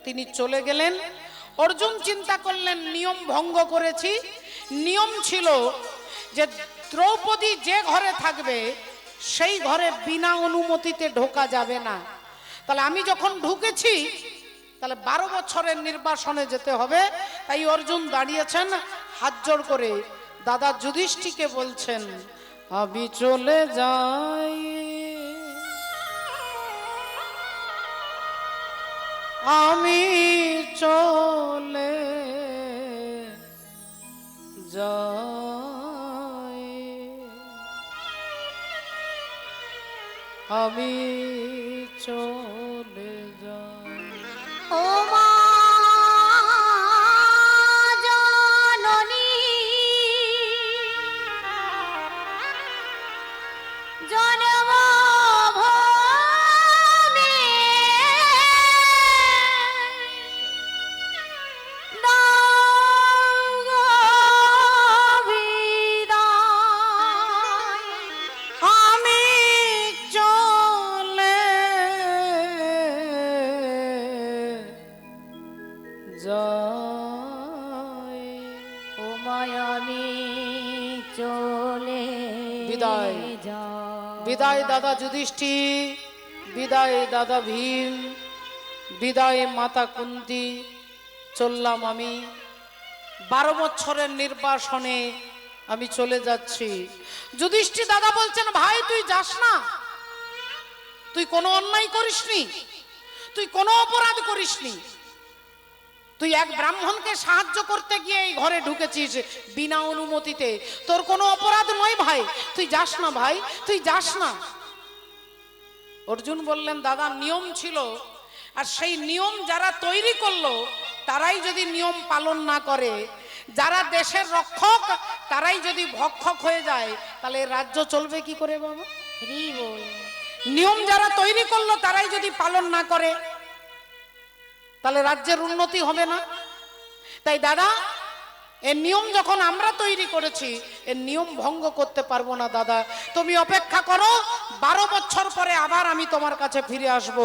তিনি চলে গেলেন। অর্জুন চিন্তা করলেন, নিয়ম ভঙ্গ করেছি। নিয়ম ছিল যে দ্রৌপদী যে ঘরে থাকবে সেই ঘরে বিনা অনুমতিতে ঢোকা যাবে না। তাহলে আমি যখন ঢুকেছি তাহলে 12 বছরের নির্বাসনে যেতে হবে। তাই অর্জুন দাঁড়িয়েছেন, হাত জোড় করে দাদা যুধিষ্ঠিরকে বলছেন, আমি চলে যাই, আমি চলে যাই, আমি চলে যাই। ও মা জননী, জন্মভূমি দাও গো বিদায়। আমি বিদায় দাদা যুধিষ্ঠির, বিদায় দাদা ভীম, বিদায় মাতা কুন্তি। চললাম আমি 12 বছরের নির্বাসনে, আমি চলে যাচ্ছি। যুধিষ্ঠির দাদা বলছেন, ভাই তুই যাস না, তুই কোনো অন্যায় করিসনি, তুই কোনো অপরাধ করিসনি, তুই এক ব্রাহ্মণকে সাহায্য করতে গিয়ে এই ঘরে ঢুকেছিস বিনা অনুমতিতে, তোর কোনো অপরাধ নয় ভাই, তুই যাস না ভাই, তুই যাস না। অর্জুন বললেন, দাদা নিয়ম ছিল, আর সেই নিয়ম যারা তৈরি করলো তারাই যদি নিয়ম পালন না করে, যারা দেশের রক্ষক তারাই যদি ভক্ষক হয়ে যায়, তাহলে রাজ্য চলবে কি করে বাবা? নিয়ম যারা তৈরি করলো তারাই যদি পালন না করে, তাহলে রাজ্যের উন্নতি হবে না। তাই দাদা, এর নিয়ম যখন আমরা তৈরি করেছি, এর নিয়ম ভঙ্গ করতে পারবো না। দাদা তুমি অপেক্ষা করো, 12 বছর পরে আবার আমি তোমার কাছে ফিরে আসব।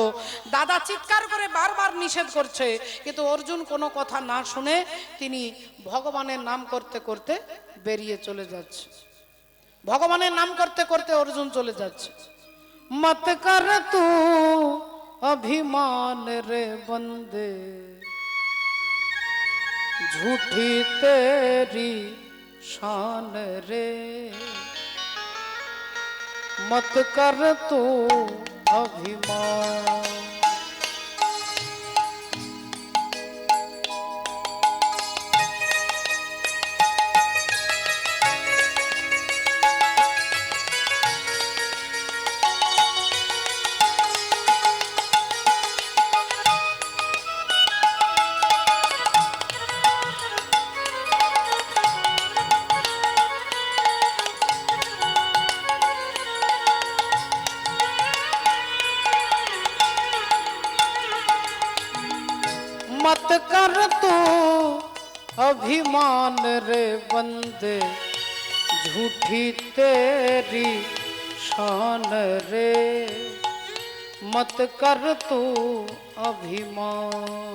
দাদা চিৎকার করে বারবার নিষেধ করছে, কিন্তু অর্জুন কোনো কথা না শুনে তিনি ভগবানের নাম করতে করতে বেরিয়ে চলে যাচ্ছে। ভগবানের নাম করতে করতে অর্জুন চলে যাচ্ছে। মত কর তু अभिमान रे बंदे, झूठी तेरी शान रे, मत कर तू अभिमान। मत कर तू अभिमान रे बंदे, झूठी तेरी शान रे, मत कर तू अभिमान।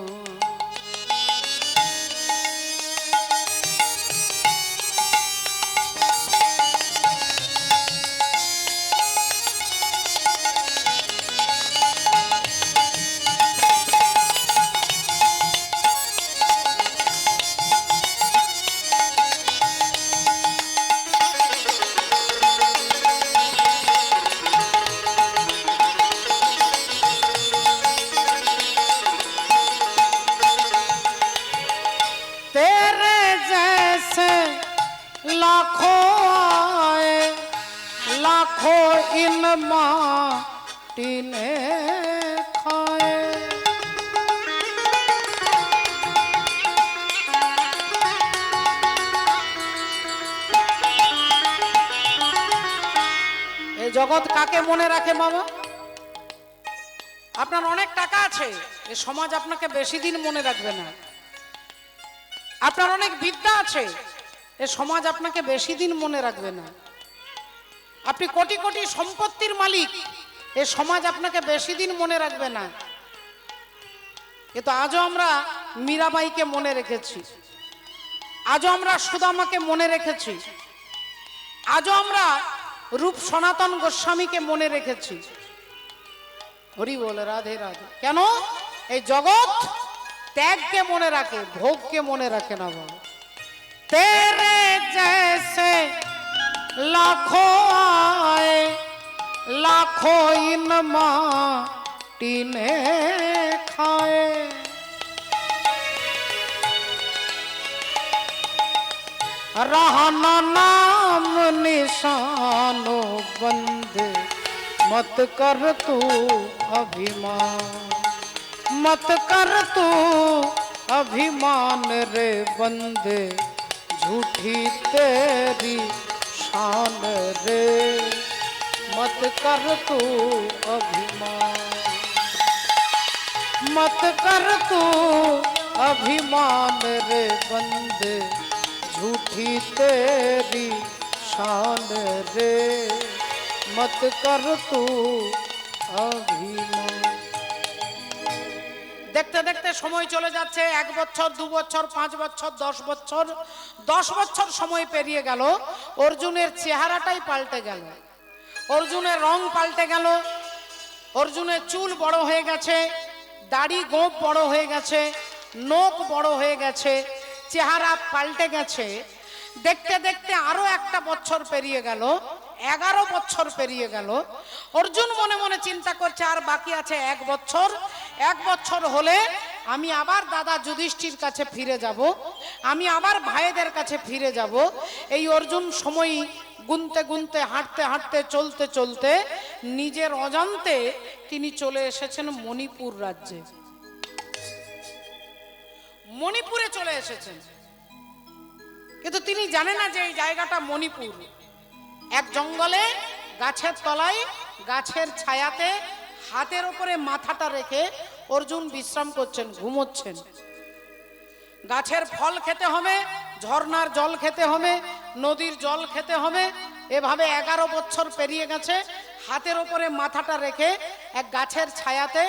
लाखों आए, लाखों इन माटी ने खाए। এই জগৎ কাকে মনে রাখে বাবা? আপনার অনেক টাকা আছে, এই সমাজ আপনাকে বেশি দিন মনে রাখবে না। আপনার অনেক বিদ্যা আছে, এ সমাজ আপনাকে বেশি দিন মনে রাখবে না। আপনি কোটি কোটি সম্পত্তির মালিক, এ সমাজ আপনাকে বেশি দিন মনে রাখবে না। কিন্তু আজও আমরা মীরাবাইকে মনে রেখেছি, আজও আমরা সুদামাকে মনে রেখেছি, আজও আমরা রূপ সনাতন গোস্বামীকে মনে রেখেছি। হরি বল, রাধে রাধে। কেন? এই জগৎ ত্যাগকে মনে রাখে, ভোগকে মনে রাখে না বাবা। तेरे जैसे लाखों आए, लाखों इन माटी ने खाए। रहना नाम निशानो बंदे, मत कर तू अभिमान, मत कर तू अभिमान रे बंदे, झूठी तेरी शान रे, मत कर तू अभिमान, मत कर तू अभिमान रे बंदे, झूठी तेरी शान रे, मत कर तू अभिमान। দেখতে দেখতে সময় চলে যাচ্ছে, 1 বছর, 2 বছর, 5 বছর, 10 বছর, 10 বছর সময় পেরিয়ে গেল। অর্জুনের চেহারাটাই পাল্টে গেল। অর্জুনের রং পাল্টে গেল, অর্জুনের চুল বড় হয়ে গেছে, দাড়ি গোঁফ বড় হয়ে গেছে, নখ বড় হয়ে গেছে, চেহারা পাল্টে গেছে। দেখতে দেখতে আরো একটা বছর পেরিয়ে গেল, 11 বছর পেরিয়ে গেল। অর্জুন মনে মনে চিন্তা করছে আর বাকি আছে 1 বছর। 1 বছর হলে আমি আবার দাদা যুধিষ্ঠির কাছে ফিরে যাব, আমি আবার ভাইদের কাছে ফিরে যাব। এই অর্জুন সময় গুনতে গুনতে, হাঁটতে হাঁটতে, চলতে চলতে নিজের অজান্তে তিনি চলে এসেছেন মণিপুর রাজ্যে। মণিপুরে চলে এসেছেন, কিন্তু তিনি জানেন না যে এই জায়গাটা মণিপুর। এক জঙ্গলে গাছের তলায়, গাছের ছায়াতে হাতের উপরে মাথাটা রেখে অর্জুন বিশ্রাম করছেন, ঘুমোচ্ছেন। গাছের ফল খেতে হবে, ঝর্ণার জল খেতে হবে, নদীর জল খেতে হবে। এভাবে 11 বছর পেরিয়ে গেছে। হাতের উপরে মাথাটা রেখে এক গাছের ছায়াতে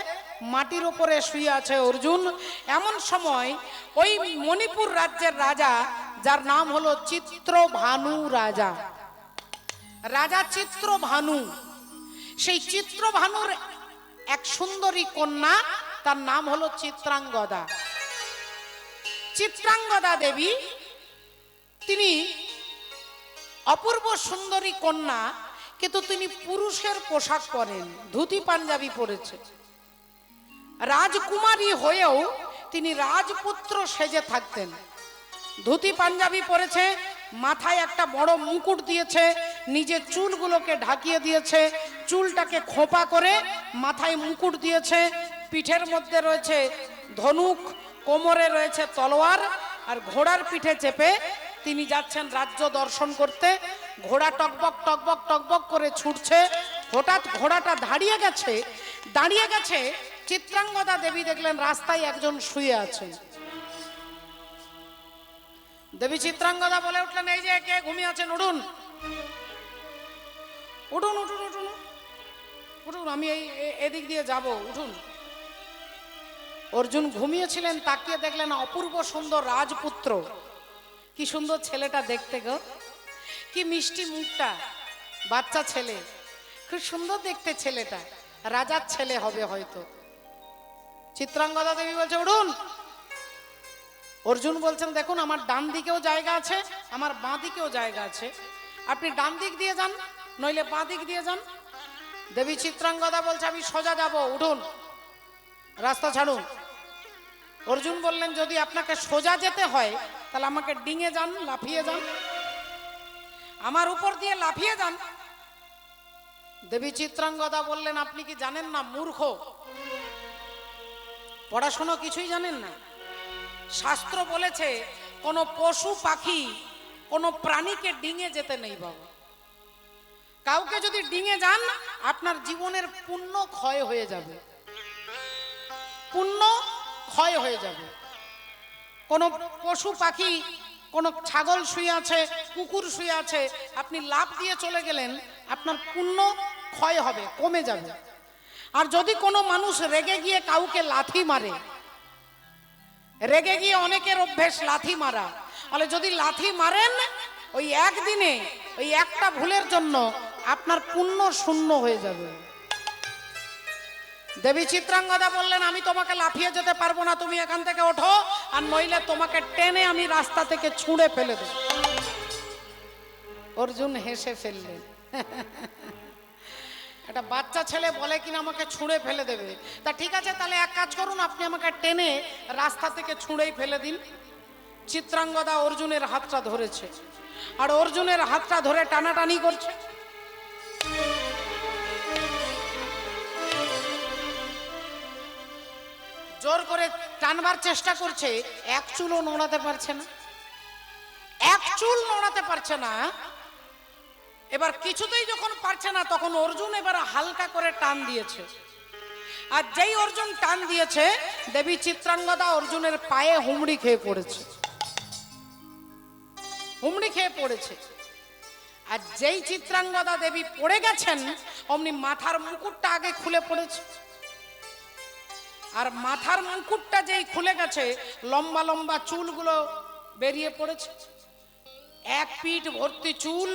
মাটির উপরে শুয়ে আছে অর্জুন। এমন সময় ওই মণিপুর রাজ্যের রাজা, যার নাম হলো চিত্রভানু রাজা, রাজা চিত্রভানু, সেই চিত্রভানুর এক সুন্দরী কন্যা, তার নাম হলো চিত্রাঙ্গদা। চিত্রাঙ্গদা দেবী, তিনি অপূর্ব সুন্দরী কন্যা, কিন্তু তিনি পুরুষের পোশাক পরেন, ধুতি পাঞ্জাবি পরেছে। রাজকুমারী হয়েও তিনি রাজপুত্র সেজে থাকতেন। ধুতি পাঞ্জাবি পরেছে, মাথায় একটা বড় মুকুট দিয়েছে, নিজের চুলগুলোকে ঢাকিয়ে দিয়েছে, চুলটাকে খোঁপা করে মাথায় মুকুট দিয়েছে, পিঠের মধ্যে রয়েছে ধনুক, কোমরে রয়েছে তলোয়ার, আর ঘোড়ার পিঠে চেপে তিনি যাচ্ছেন রাজ্য দর্শন করতে। ঘোড়া টকবক টকবক টকবক করে ছুটছে। হঠাৎ ঘোড়াটা দাঁড়িয়ে গেছে। দাঁড়িয়ে গেছে, চিত্রাঙ্গদা দেবী দেখলেন রাস্তায় একজন শুয়ে আছে। দেবী চিত্রাঙ্গদা বলে উঠলেন, এই যে কে ঘুমিয়ে আছেন, উঠুন উঠুন উঠুন উঠুন উঠুন, আমি এদিক দিয়ে যাব, উঠুন। অর্জুন ঘুমিয়েছিলেন, তাকিয়ে দেখলেন অপূর্ব সুন্দর রাজপুত্র। কি সুন্দর ছেলেটা দেখতে গো, কি মিষ্টি মুখটা, বাচ্চা ছেলে, খুব সুন্দর দেখতে ছেলেটা, রাজার ছেলে হবে হয়তো। চিত্রাঙ্গদা দেবী বলছে উঠুন। অর্জুন বলছেন দেখুন, আমার ডান দিকেও জায়গা আছে, আমার বাঁ দিকেও জায়গা আছে, আপনি ডান দিক দিয়ে যান, নইলে বাঁ দিক দিয়ে যান। দেবী চিত্রাঙ্গদা বলছে আমি সোজা যাব, উঠুন, রাস্তা ছাড়ুন। অর্জুন বললেন যদি আপনাকে সোজা যেতে হয় তাহলে আমাকে ডিঙে যান, লাফিয়ে যান, আমার উপর দিয়ে লাফিয়ে যান। দেবী চিত্রাঙ্গদা বললেন আপনি কি জানেন না মূর্খ, পড়াশোনা কিছুই জানেন না। শাস্ত্র বলেছে কোন পশু পাখি, কোন প্রাণীকে ডিঙে যেতে নেই বাবা। কাউকে যদি ডিঙে যান আপনার জীবনের পুণ্য ক্ষয় হয়ে যাবে, পুণ্য ক্ষয় হয়ে যাবে। কোন পশু পাখি, কোন ছাগল শুয়ে আছে, কুকুর শুয়ে আছে, আপনি লাফ দিয়ে চলে গেলেন, আপনার পুণ্য ক্ষয় হবে, কমে যাবে। আর যদি কোনো মানুষ রেগে গিয়ে কাউকে লাথি মারে, রেগে গিয়ে অনেকের অভ্যেস লাথি মারা, তাহলে যদি লাথি মারেন ওই একদিনে, ওই একটা ভুলের জন্য আপনার পুণ্য শূন্য হয়ে যাবে। দেবী চিত্রাঙ্গদা বললেন আমি তোমাকে লাফিয়ে যেতে পারবো না, তুমি এখান থেকে ওঠো, আর নইলে তোমাকে টেনে আমি রাস্তা থেকে ছুঁড়ে ফেলে দেব। অর্জুন হেসে ফেললেন, একটা বাচ্চা ছেলে বলে কিনা আমাকে ছুঁড়ে ফেলে দেবে, তা ঠিক আছে তাহলে এক কাজ করুন, আপনি আমাকে টেনে রাস্তা থেকে ছুঁড়েই ফেলে দিন। চিত্রাঙ্গদা অর্জুনের হাতটা ধরেছে, আর অর্জুনের হাতটা ধরে টানাটানি করছে। জোর করে টানবার চেষ্টা করছে, এক চুলও নড়াতে পারছে না, এক চুল নড়াতে পারছে না। এবার কিছুতেই যখন পারছে না তখন অর্জুন এবার হালকা করে টান দিয়েছে, আর যেই অর্জুন টান দিয়েছে দেবী চিত্রাঙ্গদা অর্জুনের পায়ে হুমড়ি খেয়ে পড়েছে, হুমড়ি খেয়ে পড়েছে। আর যেই চিত্রাঙ্গদা দেবী পড়ে গেছেন অমনি মাথার মুকুটটা আগে খুলে পড়েছে, আর মাথার মুকুটটা যেই খুলে গেছে লম্বা লম্বা চুলগুলো বেরিয়ে পড়েছে। এক পিঠ ভর্তি চুল,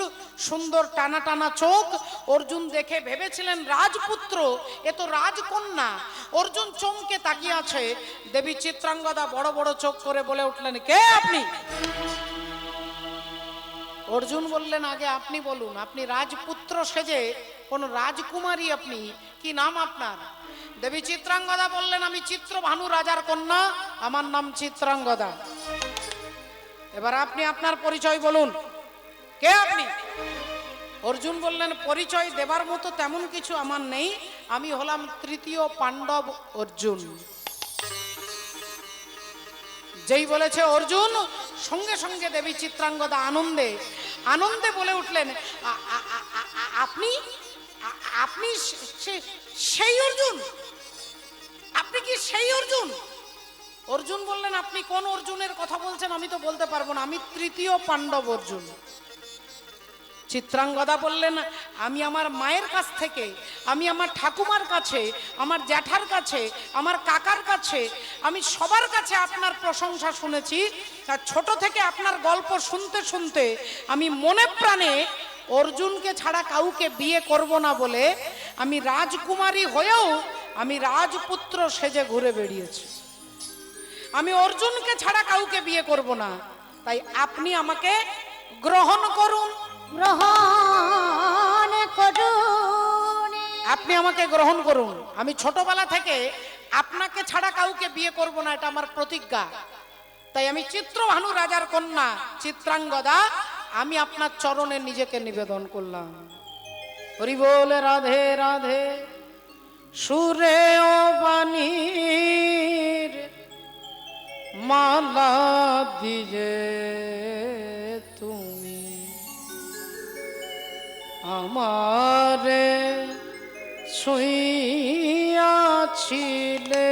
সুন্দর টানা টানা চোখ। অর্জুন দেখে ভেবেছিলেন রাজপুত্র, এ তো রাজকন্যা। অর্জুন চমকে তাকিয়ে আছে। দেবী চিত্রাঙ্গদা বড় বড় চোখ করে বলে উঠলেন, কে আপনি? অর্জুন বললেন, আগে আপনি বলুন, আপনি রাজপুত্র সেজে কোন রাজকুমারী, আপনি কি নাম আপনার? দেবী চিত্রাঙ্গদা বললেন, আমি চিত্রভানু রাজার কন্যা, আমার নাম চিত্রাঙ্গদা। এবার আপনি আপনার পরিচয় বলুন, কে আপনি? অর্জুন বললেন, পরিচয় দেবার মতো তেমন কিছু আমার নেই, আমি হলাম তৃতীয় পাণ্ডব অর্জুন। যেই বলেছে অর্জুন, সঙ্গে সঙ্গে দেবী চিত্রাঙ্গদা আনন্দে আনন্দে বলে উঠলেন, আপনি আপনি সেই অর্জুন? আপনি কি সেই অর্জুন? অর্জুন বললেন, আপনি কোন অর্জুনের কথা বলছেন আমি তো বলতে পারবো না, আমি তৃতীয় পাণ্ডব অর্জুন। চিত্রাঙ্গদা বললেন, আমি আমার মায়ের কাছ থেকে, আমি আমার ঠাকুমার কাছে, আমার জ্যাঠার কাছে, আমার কাকার কাছে, আমি সবার কাছে আপনার প্রশংসা শুনেছি। আর ছোট থেকে আপনার গল্প শুনতে শুনতে আমি মনে প্রাণে অর্জুনকে ছাড়া কাউকে বিয়ে করব না বলে আমি রাজকুমারী হয়েও আমি রাজপুত্র সেজে ঘুরে বেরিয়েছি। আমি অর্জুনকে ছাড়া কাউকে বিয়ে করব না, তাই আপনি আমাকে গ্রহণ করুন। গ্রহণ করুন, আপনি আমাকে গ্রহণ করুন। আমি ছোটবেলা থেকে আপনাকে ছাড়া কাউকে বিয়ে করব না, এটা আমার প্রতিজ্ঞা। তাই আমি চিত্রভানু রাজার কন্যা চিত্রাঙ্গদা, আমি আপনার চরণে নিজেকে নিবেদন করলাম। হরি বল, রাধে রাধে। সুরে ও বাণীর মালা দিয়ে তুমি আমারে ছুঁইয়াছিলে।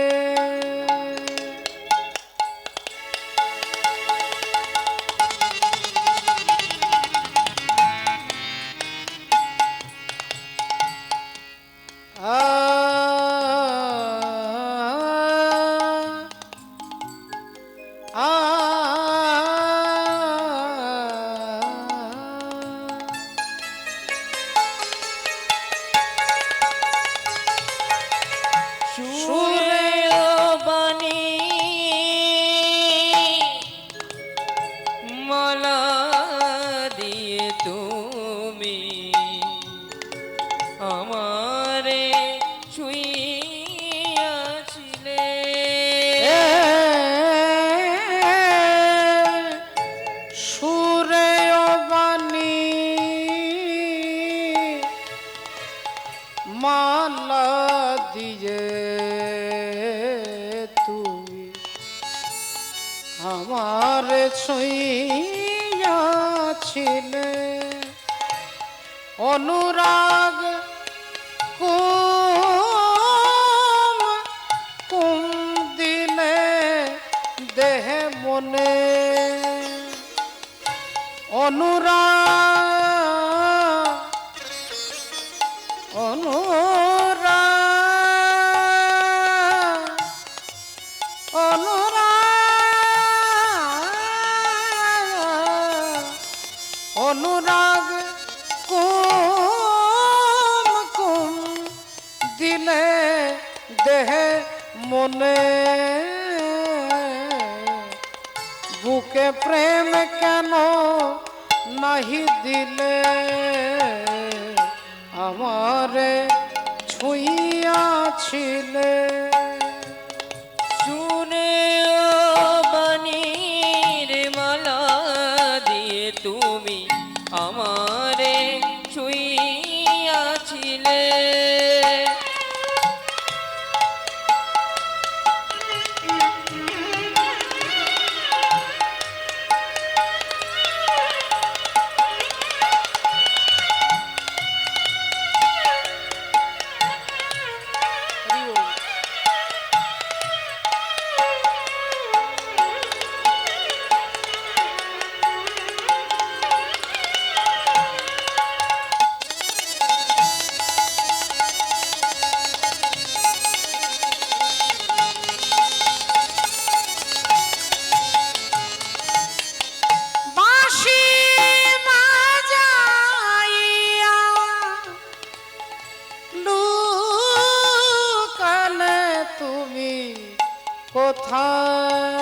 মালা দিয়ে তুমি আমারে ছুঁইয়াছিলে। সুরে ও বাণী মালা দিয়ে তুমি আমার ছুঁইয়াছিলে। অনুরাগ কুম কুম দিলে দেহে মনে, অনুরাগ অনুরাগ অনুরাগ অনুরাগ কুম কুম দিলে দেহে মনে, বুকে প্রেম কেন নাহি দিলে আমারে ছুঁইয়াছিলে। শুনে ও বাণীর মালা দিয়ে তুমি আমারে ছুঁইয়াছিলে। কোথায়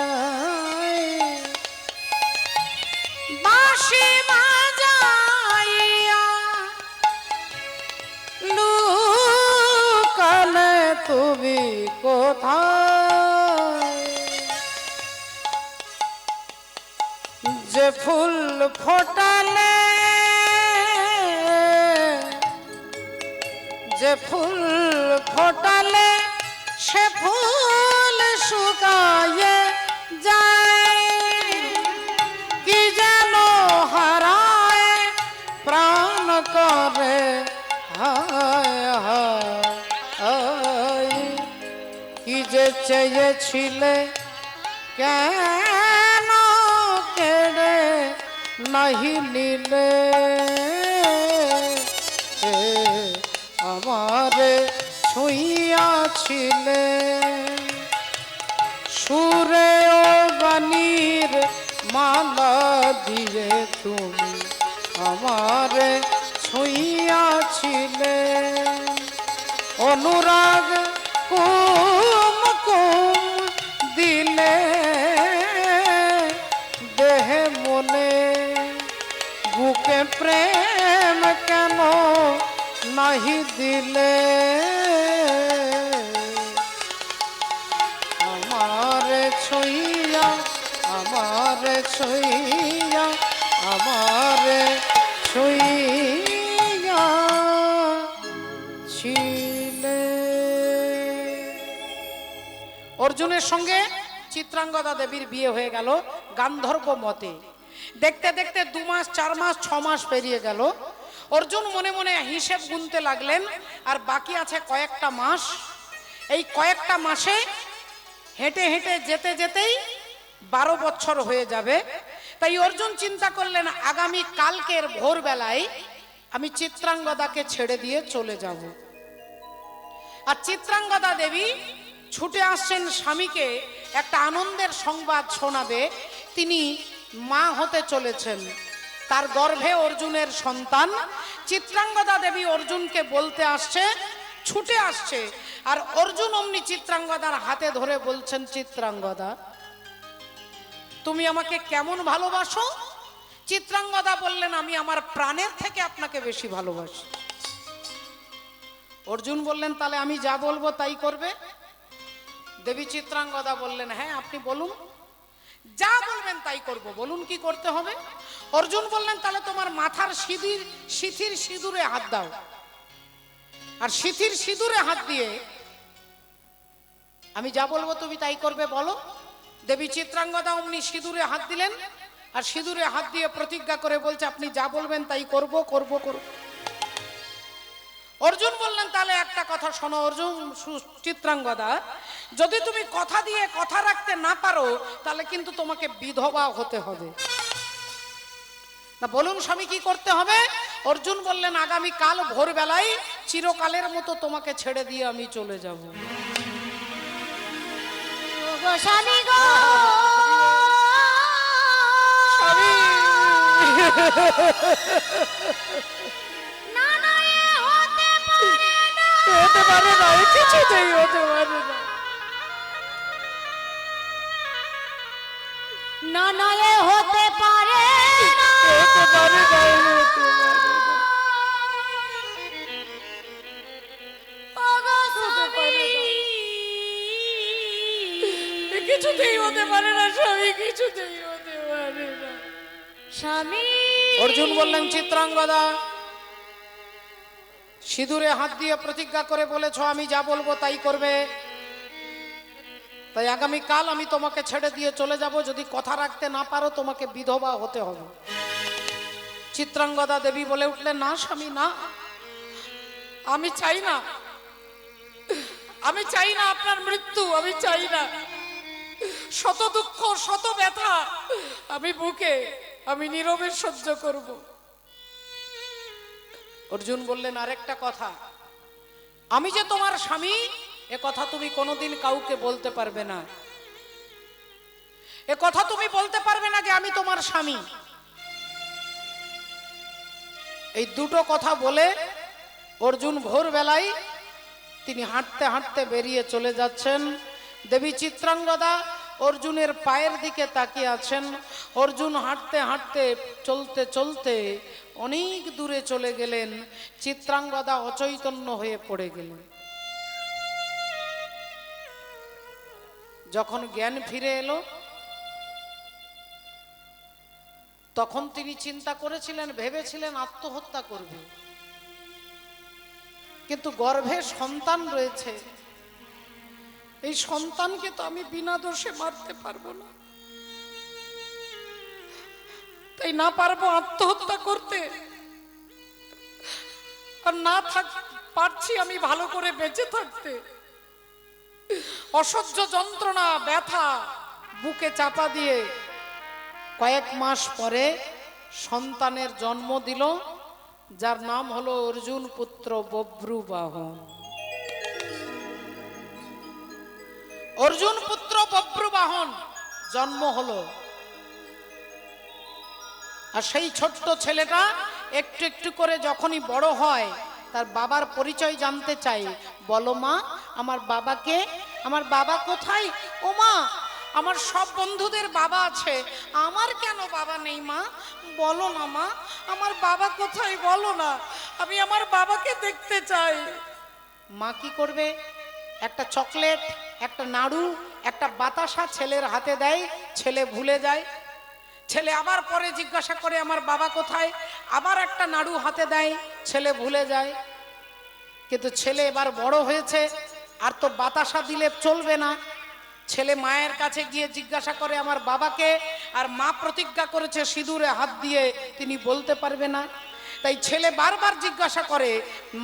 বাঁশি বাজাইয়া লুকালে তুমি কোথায় যে ফুল ফোটালে যে ফুল ফোটালে সে ফুল শুকায়ে যায় কি যেন হারায় প্রাণ করে হায় হায় কি যে চেয়েছিলে কেন কেড়ে নাহি নিলে আমারে ছুঁইয়াছিলে সুরে ও বাণীর মালা দিয়ে তুমি আমারে ছুঁইয়াছিলে অনুরাগ কুম কুম দিলে দেহে মনে বুকে প্রেম কেন নাহি দিলে আমারে ছুঁইয়া আমারে ছুঁইয়া আমারে ছুঁইয়া ছিলে। অর্জুনের সঙ্গে চিত্রাঙ্গদা দেবীর বিয়ে হয়ে গেল গান্ধর্ব মতে। দেখতে দেখতে 2 মাস 4 মাস 6 মাস পেরিয়ে গেল। অর্জুন মনে মনে হিসেব গুনতে লাগলেন আর বাকি আছে কয়েকটা মাস। এই কয়েকটা মাসে হেঁটে হেঁটে যেতে যেতেই 12 বছর হয়ে যাবে। তাই অর্জুন চিন্তা করলেন আগামী কালকের ভোরবেলায় আমি চিত্রাঙ্গদাকে ছেড়ে দিয়ে চলে যাব। আর চিত্রাঙ্গদা দেবী ছুটে আসছেন স্বামীকে একটা আনন্দের সংবাদ শোনাবে। তিনি মা হতে চলেছেন, তার গর্ভে অর্জুনের সন্তান। চিত্রাঙ্গদা দেবী অর্জুনকে বলতে আসছে, ছুটে আসছে। আর অর্জুন অমনি চিত্রাঙ্গদার হাতে ধরে বলছেন, চিত্রাঙ্গদা তুমি আমাকে কেমন ভালোবাসো? চিত্রাঙ্গদা বললেন, আমি আমার প্রাণের থেকে আপনাকে বেশি ভালোবাসি। অর্জুন বললেন, তাহলে আমি যা বলবো তাই করবে? দেবী চিত্রাঙ্গদা বললেন, হ্যাঁ আপনি বলুন, যা বলবেন তাই করব, বলুন কি করতে হবে। অর্জুন বললেন, তাহলে তোমার মাথার সিঁথির সিঁদুরে হাত দাও। আর সিঁথির সিঁদুরে হাত দিয়ে আমি যা বলবো তুমি তাই করবে, বলো। দেবী চিত্রাঙ্গদা অমনি সিঁদুরে হাত দিলেন আর সিঁদুরে হাত দিয়ে প্রতিজ্ঞা করে বলছে, আপনি যা বলবেন তাই করব করব করব। অর্জুন বললেন, তাহলে একটা কথা শোনো অর্জুন, চিত্রাঙ্গদা যদি তুমি কথা দিয়ে কথা রাখতে না পারো তাহলে কিন্তু তোমাকে বিধবা হতে হবে। না বলুন স্বামী কি করতে হবে? অর্জুন বললেন, আগামী কাল ভোরবেলায় চিরকালের মতো তোমাকে ছেড়ে দিয়ে আমি চলে যাব। স্বামী গো না না এ হতে পারে না, কিছুতেই হতে পারে না। না না এ হতে পারে না, হতে পারে না, হতে পারে না। ওগো স্বামী কিছুতেই হতে পারে না স্বামী, কিছুতেই হতে পারে না স্বামী। অর্জুন বললেন, চিত্রাঙ্গদা সিঁদুরে হাত দিয়ে প্রতিজ্ঞা করে বলেছ আমি যা বলবো তাই করবে, তাই আগামী কাল আমি তোমাকে ছেড়ে দিয়ে চলে যাব। যদি কথা রাখতে না পারো তোমাকে বিধবা হতে হবে। চিত্রাঙ্গদা দেবী বলে উঠলেন, না স্বামী না, আমি চাই না, আমি চাই না আপনার মৃত্যু, আমি চাই না। শত দুঃখ শত ব্যথা আমি বুকে আমি নীরবে সহ্য করব। অর্জুন বললেন, আরেকটা কথা, আমি যে তোমার স্বামী এ কথা তুমি কোনোদিন কাউকে বলতে পারবে না। এ কথা তুমি বলতে পারবে না যে আমি তোমার স্বামী। এই দুটো কথা বলে অর্জুন ভোরবেলায় তিনি হাঁটতে হাঁটতে বেরিয়ে চলে যাচ্ছেন। দেবী চিত্রাঙ্গদা অর্জুনের পায়ের দিকে তাকিয়ে আছেন। অর্জুন হাঁটতে হাঁটতে চলতে চলতে অনেক দূরে চলে গেলেন। চিত্রাঙ্গদা অচৈতন্য হয়ে পড়ে গেলেন। যখন জ্ঞান ফিরে এলো তখন তিনি চিন্তা করেছিলেন, ভেবেছিলেন আত্মহত্যা করবে, কিন্তু গর্ভে সন্তান রয়েছে, এই সন্তানকে তো আমি বিনা দোষে মারতে পারবো না, তাই না পারবো আত্মহত্যা করতে, আর না পারছি আমি ভালো করে বেঁচে থাকতে। অসহ্য যন্ত্রণা ব্যথা বুকে চাপা দিয়ে কয়েক মাস পরে সন্তানের জন্ম দিল, যার নাম হলো অর্জুন পুত্র বভ্রুবাহন। অর্জুন পুত্র বভ্রুবাহন জন্ম হলো। আর সেই ছোট্ট ছেলেটা একটু একটু করে যখনই বড় হয় তার বাবার পরিচয় জানতে চাই। বলো মা, আমার বাবাকে, আমার বাবা কোথায়? ও মা, আমার সব বন্ধুদের বাবা আছে, আমার কেন বাবা নেই মা? বলো না মা, আমার বাবা কোথায় বলো না, আমি আমার বাবাকে দেখতে চাই। মা কি করবে? একটা চকলেট, একটা নাড়ু, একটা বাতাসা ছেলের হাতে দেয়, ছেলে ভুলে যায়। ছেলে আবার পরে জিজ্ঞাসা করে আমার বাবা কোথায়, আবার একটা নাড়ু হাতে দেয়, ছেলে ভুলে যায়। কিন্তু ছেলে এবার বড় হয়েছে, আর তো বাতাসা দিলে চলবে না। ছেলে মায়ের কাছে গিয়ে জিজ্ঞাসা করে আমার বাবাকে, আর মা প্রতিজ্ঞা করেছে সিঁদুরে হাত দিয়ে তিনি বলতে পারবে না। তাই ছেলে বারবার জিজ্ঞাসা করে।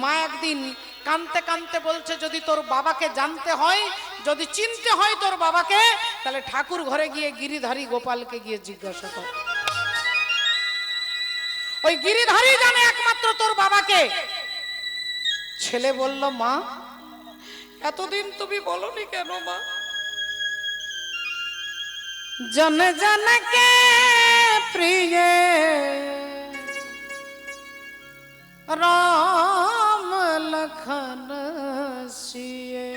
মা একদিন কাঁদতে কাঁদতে বলছে, যদি তোর বাবাকে জানতে হয়, যদি চিনতে হয় তোর বাবাকে, তাহলে ঠাকুর ঘরে গিয়ে গিরিধারী গোপালকে গিয়ে জিজ্ঞাসা কর, ওই গিরিধারী জানে একমাত্র তোর বাবাকে। ছেলে বলল, মা এতদিন তুমি বলনি কেন মা? জন জন কে প্রিয় राम लखन सिए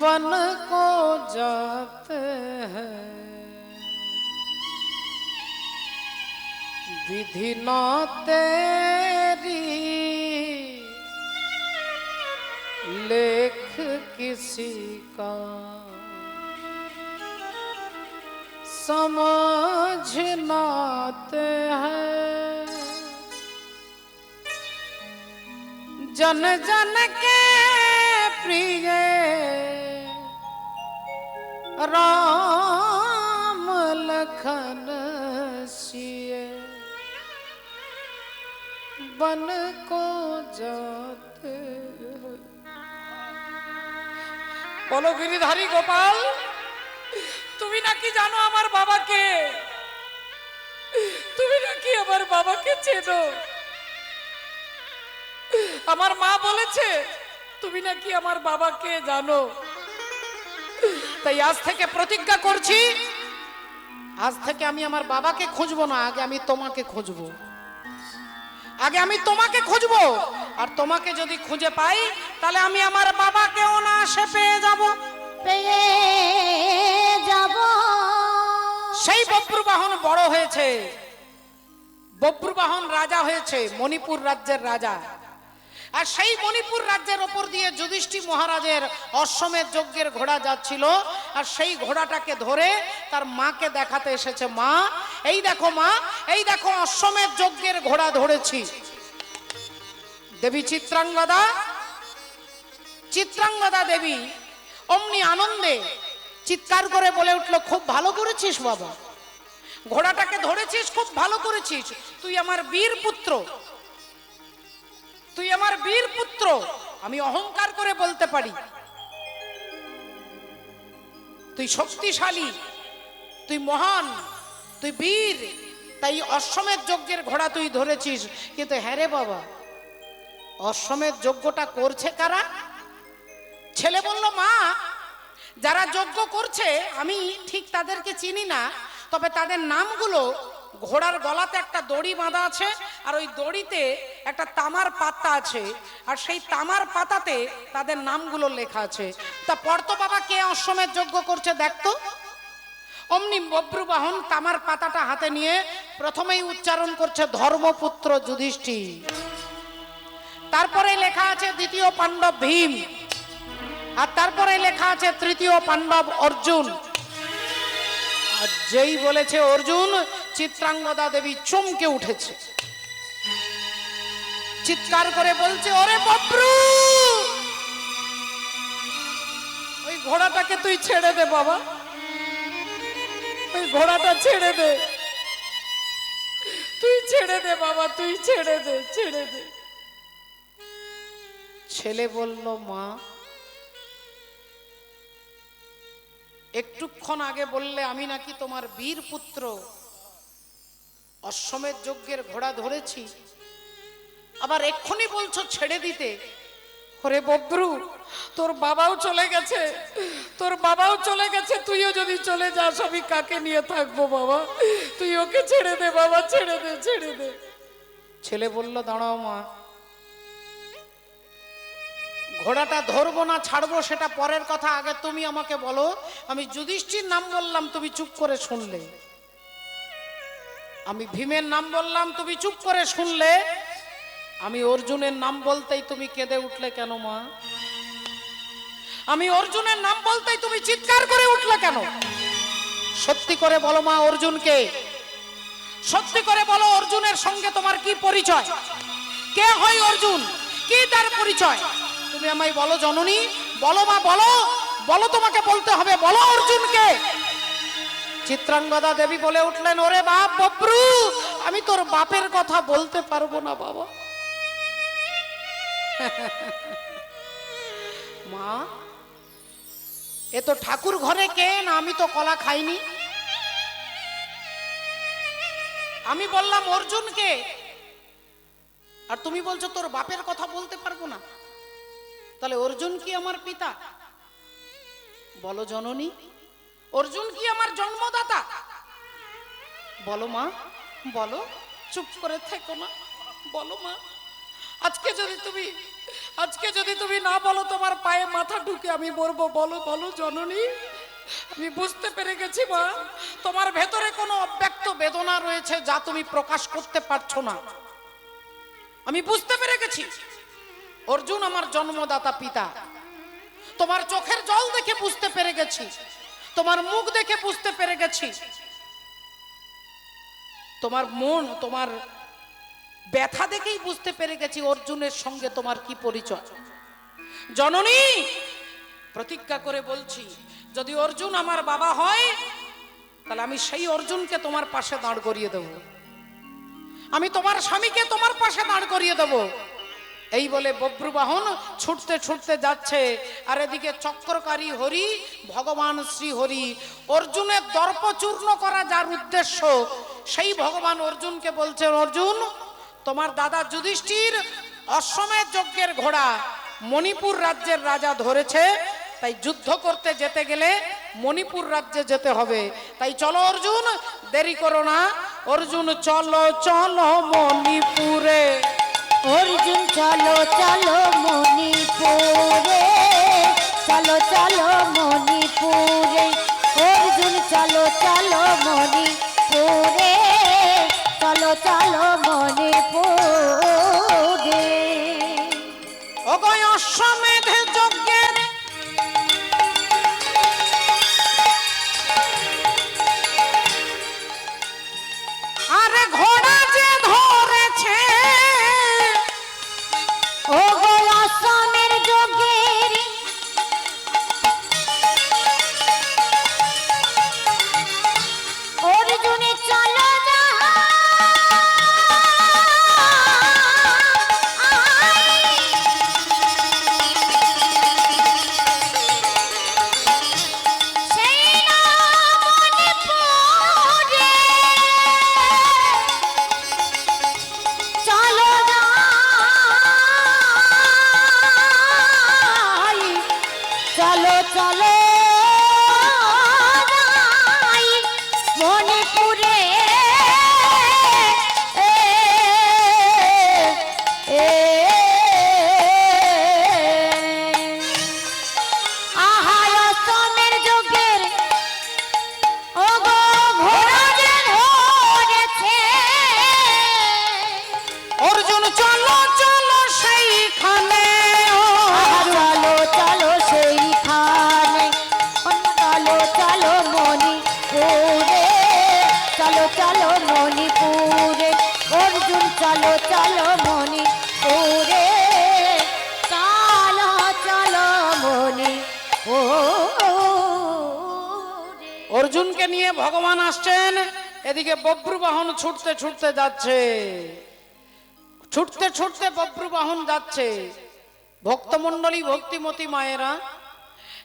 बन को जाते हैं विधि न तेरी लेख किसी का समझ नाते हैं जन जन के प्रिय राम लखन सिए बन को जाते हैं। बोलो गिरिधारी गोपाल, তুমি নাকি জানো আমার বাবাকে, তুমি নাকি আমার বাবাকে চেনো। আমার মা বলেছে তুমি নাকি আমার বাবাকে জানো। তাই আজ থেকে প্রতিজ্ঞা করছি, আজ থেকে আমি আমার বাবাকে খুঁজবো না, আগে আমি তোমাকে খুঁজবো, আগে আমি তোমাকে খুঁজবো। আর তোমাকে যদি খুঁজে পাই তাহলে আমি আমার বাবাকে অনায়াসে পেয়ে যাব, পেয়ে যাব। সেই বভ্রুবাহন বড় হয়েছে, বভ্রুবাহন রাজা হয়েছে, মণিপুর রাজ্যের রাজা। আর সেই মণিপুর রাজ্যের ওপর দিয়ে যুধিষ্ঠির মহারাজের অশ্বমেধ যজ্ঞের ঘোড়া যাচ্ছিল। আর সেই ঘোড়াটাকে ধরে তার মাকে দেখাতে এসেছে, মা এই দেখো, মা এই দেখো, অশ্বমেধ যজ্ঞের ঘোড়া ধরেছি। দেবী চিত্রাঙ্গদা, চিত্রাঙ্গদা দেবী অমনি আনন্দে চিৎকার করে বলে উঠলো, খুব ভালো করেছিস বাবা, ঘোড়াটাকে ধরেছিস, খুব ভালো করেছিস, তুই আমার বীর পুত্র, তুই আমার বীর পুত্র। আমি অহংকার করে বলতে পারি তুই শক্তিশালী, তুই মহান, তুই বীর, তাই অশ্বমেধ যজ্ঞের ঘোড়া তুই ধরেছিস। কিন্তু হ্যাঁ রে বাবা, অশ্বমেধ যজ্ঞটা করছে কারা? ছেলে বলল, মা যারা যজ্ঞ করছে আমি ঠিক তাদেরকে চিনি না, তবে তাদের নামগুলো ঘোড়ার গলাতে একটা দড়ি বাঁধা আছে, আর ওই দড়িতে একটা তামার পাতা আছে, আর সেই তামার পাতাতে তাদের নামগুলো লেখা আছে। তা পড়তো বাবা, কে অশ্বমেধ যজ্ঞ করছে দেখতো। অমনি বব্রুবাহন তামার পাতাটা হাতে নিয়ে প্রথমেই উচ্চারণ করছে ধর্মপুত্র যুধিষ্ঠির। তারপরে লেখা আছে দ্বিতীয় পাণ্ডব ভীম, আর তারপরে লেখা আছে তৃতীয় পাণ্ডব অর্জুন। আর যেই বলেছে অর্জুন, চিত্রাঙ্গদা দেবী চমকে উঠেছে, চিৎকার করে বলছে, ওরে বব্রু, ওই ঘোড়াটাকে তুই ছেড়ে দে বাবা, ওই ঘোড়াটা ছেড়ে দে, তুই ছেড়ে দে বাবা, তুই ছেড়ে দে, ছেড়ে দে। ছেলে বলল, মা একটুক্ষণ আগে বললে আমি নাকি তোমার বীর পুত্র, অশ্বমেধ যজ্ঞের ঘোড়া ধরেছি, আবার এক্ষুনি বলছো ছেড়ে দিতে। ওরে বব্রু, তোর বাবাও চলে গেছে, তোর বাবাও চলে গেছে, তুইও যদি চলে যাস আমি কাকে নিয়ে থাকবো বাবা, তুই ওকে ছেড়ে দে বাবা, ছেড়ে দে, ছেড়ে দে। ছেলে বলল, দাঁড়াও মা, ঘোড়াটা ধরবো না ছাড়বো সেটা পরের কথা, আগে তুমি আমাকে বলো, আমি যুধিষ্ঠির নাম বললাম তুমি চুপ করে শুনলে, আমি ভীমের নাম বললাম তুমি চুপ করে শুনলে, আমি অর্জুনের নাম বলতেই তুমি কেঁদে উঠলে কেন মা? আমি অর্জুনের নাম বলতেই তুমি চিৎকার করে উঠলে কেন? সত্যি করে বলো মা, অর্জুনকে সত্যি করে বলো, অর্জুনের সঙ্গে তোমার কি পরিচয়? কে হয় অর্জুন? কি তার পরিচয়? তুমি আমায় বলো জননী, বলো মা, বলো, বলো, তোমাকে বলতে হবে, বলো অর্জুনকে। চিত্রাঙ্গদা দেবী বলে উঠলেন, ওরে বাপ বব্রু, আমি তোর বাপের কথা বলতে পারবো না বাবা। মা, এ তো ঠাকুর ঘরে কে না, আমি তো কলা খাইনি। আমি বললাম অর্জুনকে, আর তুমি বলছো তোর বাপের কথা বলতে পারবো না। তাহলে অর্জুন কি আমার পিতা? বলো জননী, অর্জুন কি আমার জন্মদাতা? বলো মা, বলো, চুপ করে থেকো না, বলো মা। আজকে যদি তুমি না বলো, তোমার পায়ে মাথা ঢুকে আমি মরবো। বলো, বলো জননী। আমি বুঝতে পেরে গেছি মা, তোমার ভেতরে কোনো অব্যক্ত বেদনা রয়েছে যা তুমি প্রকাশ করতে পারছো না। আমি বুঝতে পেরে গেছি অর্জুন আমার জন্মদাতা পিতা। তোমার চোখের জল দেখে বুঝতে পেরে গেছি, তোমার মুখ দেখে বুঝতে পেরে গেছি, তোমার মন, তোমার ব্যথা দেখেই বুঝতে পেরে গেছি অর্জুনের সঙ্গে তোমার কি পরিচয়। জননী, প্রতিজ্ঞা করে বলছি, যদি অর্জুন আমার বাবা হয়, তাহলে আমি সেই অর্জুনকে তোমার পাশে দাঁড় করিয়ে দেব, আমি তোমার স্বামীকে তোমার পাশে দাঁড় করিয়ে দেব। এই বলে বব্রুবাহন ছুটতে ছুটতে যাচ্ছে, আর এদিকে চক্রকারী হরি, ভগবান শ্রী হরি, অর্জুনের দর্প চূর্ণ করা যার উদ্দেশ্য, সেই ভগবান অর্জুনকে বলছে, অর্জুন, তোমার দাদা যুধিষ্ঠির অশ্বমেধ যজ্ঞের ঘোড়া মণিপুর রাজ্যের রাজা ধরেছে, তাই যুদ্ধ করতে যেতে গেলে মণিপুর রাজ্যে যেতে হবে। তাই চলো অর্জুন, দেরি করো না। অর্জুন চলো চলো মণিপুরে, অর্জুন চলো চলো মণিপুরে, চলো চলো মণিপুরে, অর্জুন চলো চলো মণিপুরে, চলো চলো মণিপুরে। অগয় অশ্বমেধ যজ্ঞের আরে ঘোড়া যে ধরেছে, ও গো অসমের যোগের অর্জুনে চলো না, সেই না মণিপুরে চলো যাই, চলো চলো যাই মণিপুরে, ও অর্জুনকে নিয়ে ভগবান আসছেন, এদিকে বব্রুবাহন ছুটতে ছুটতে যাচ্ছে, ছুটতে ছুটতে বব্রুবাহন যাচ্ছে। ভক্তমণ্ডলী, ভক্তিমতী মায়েরা,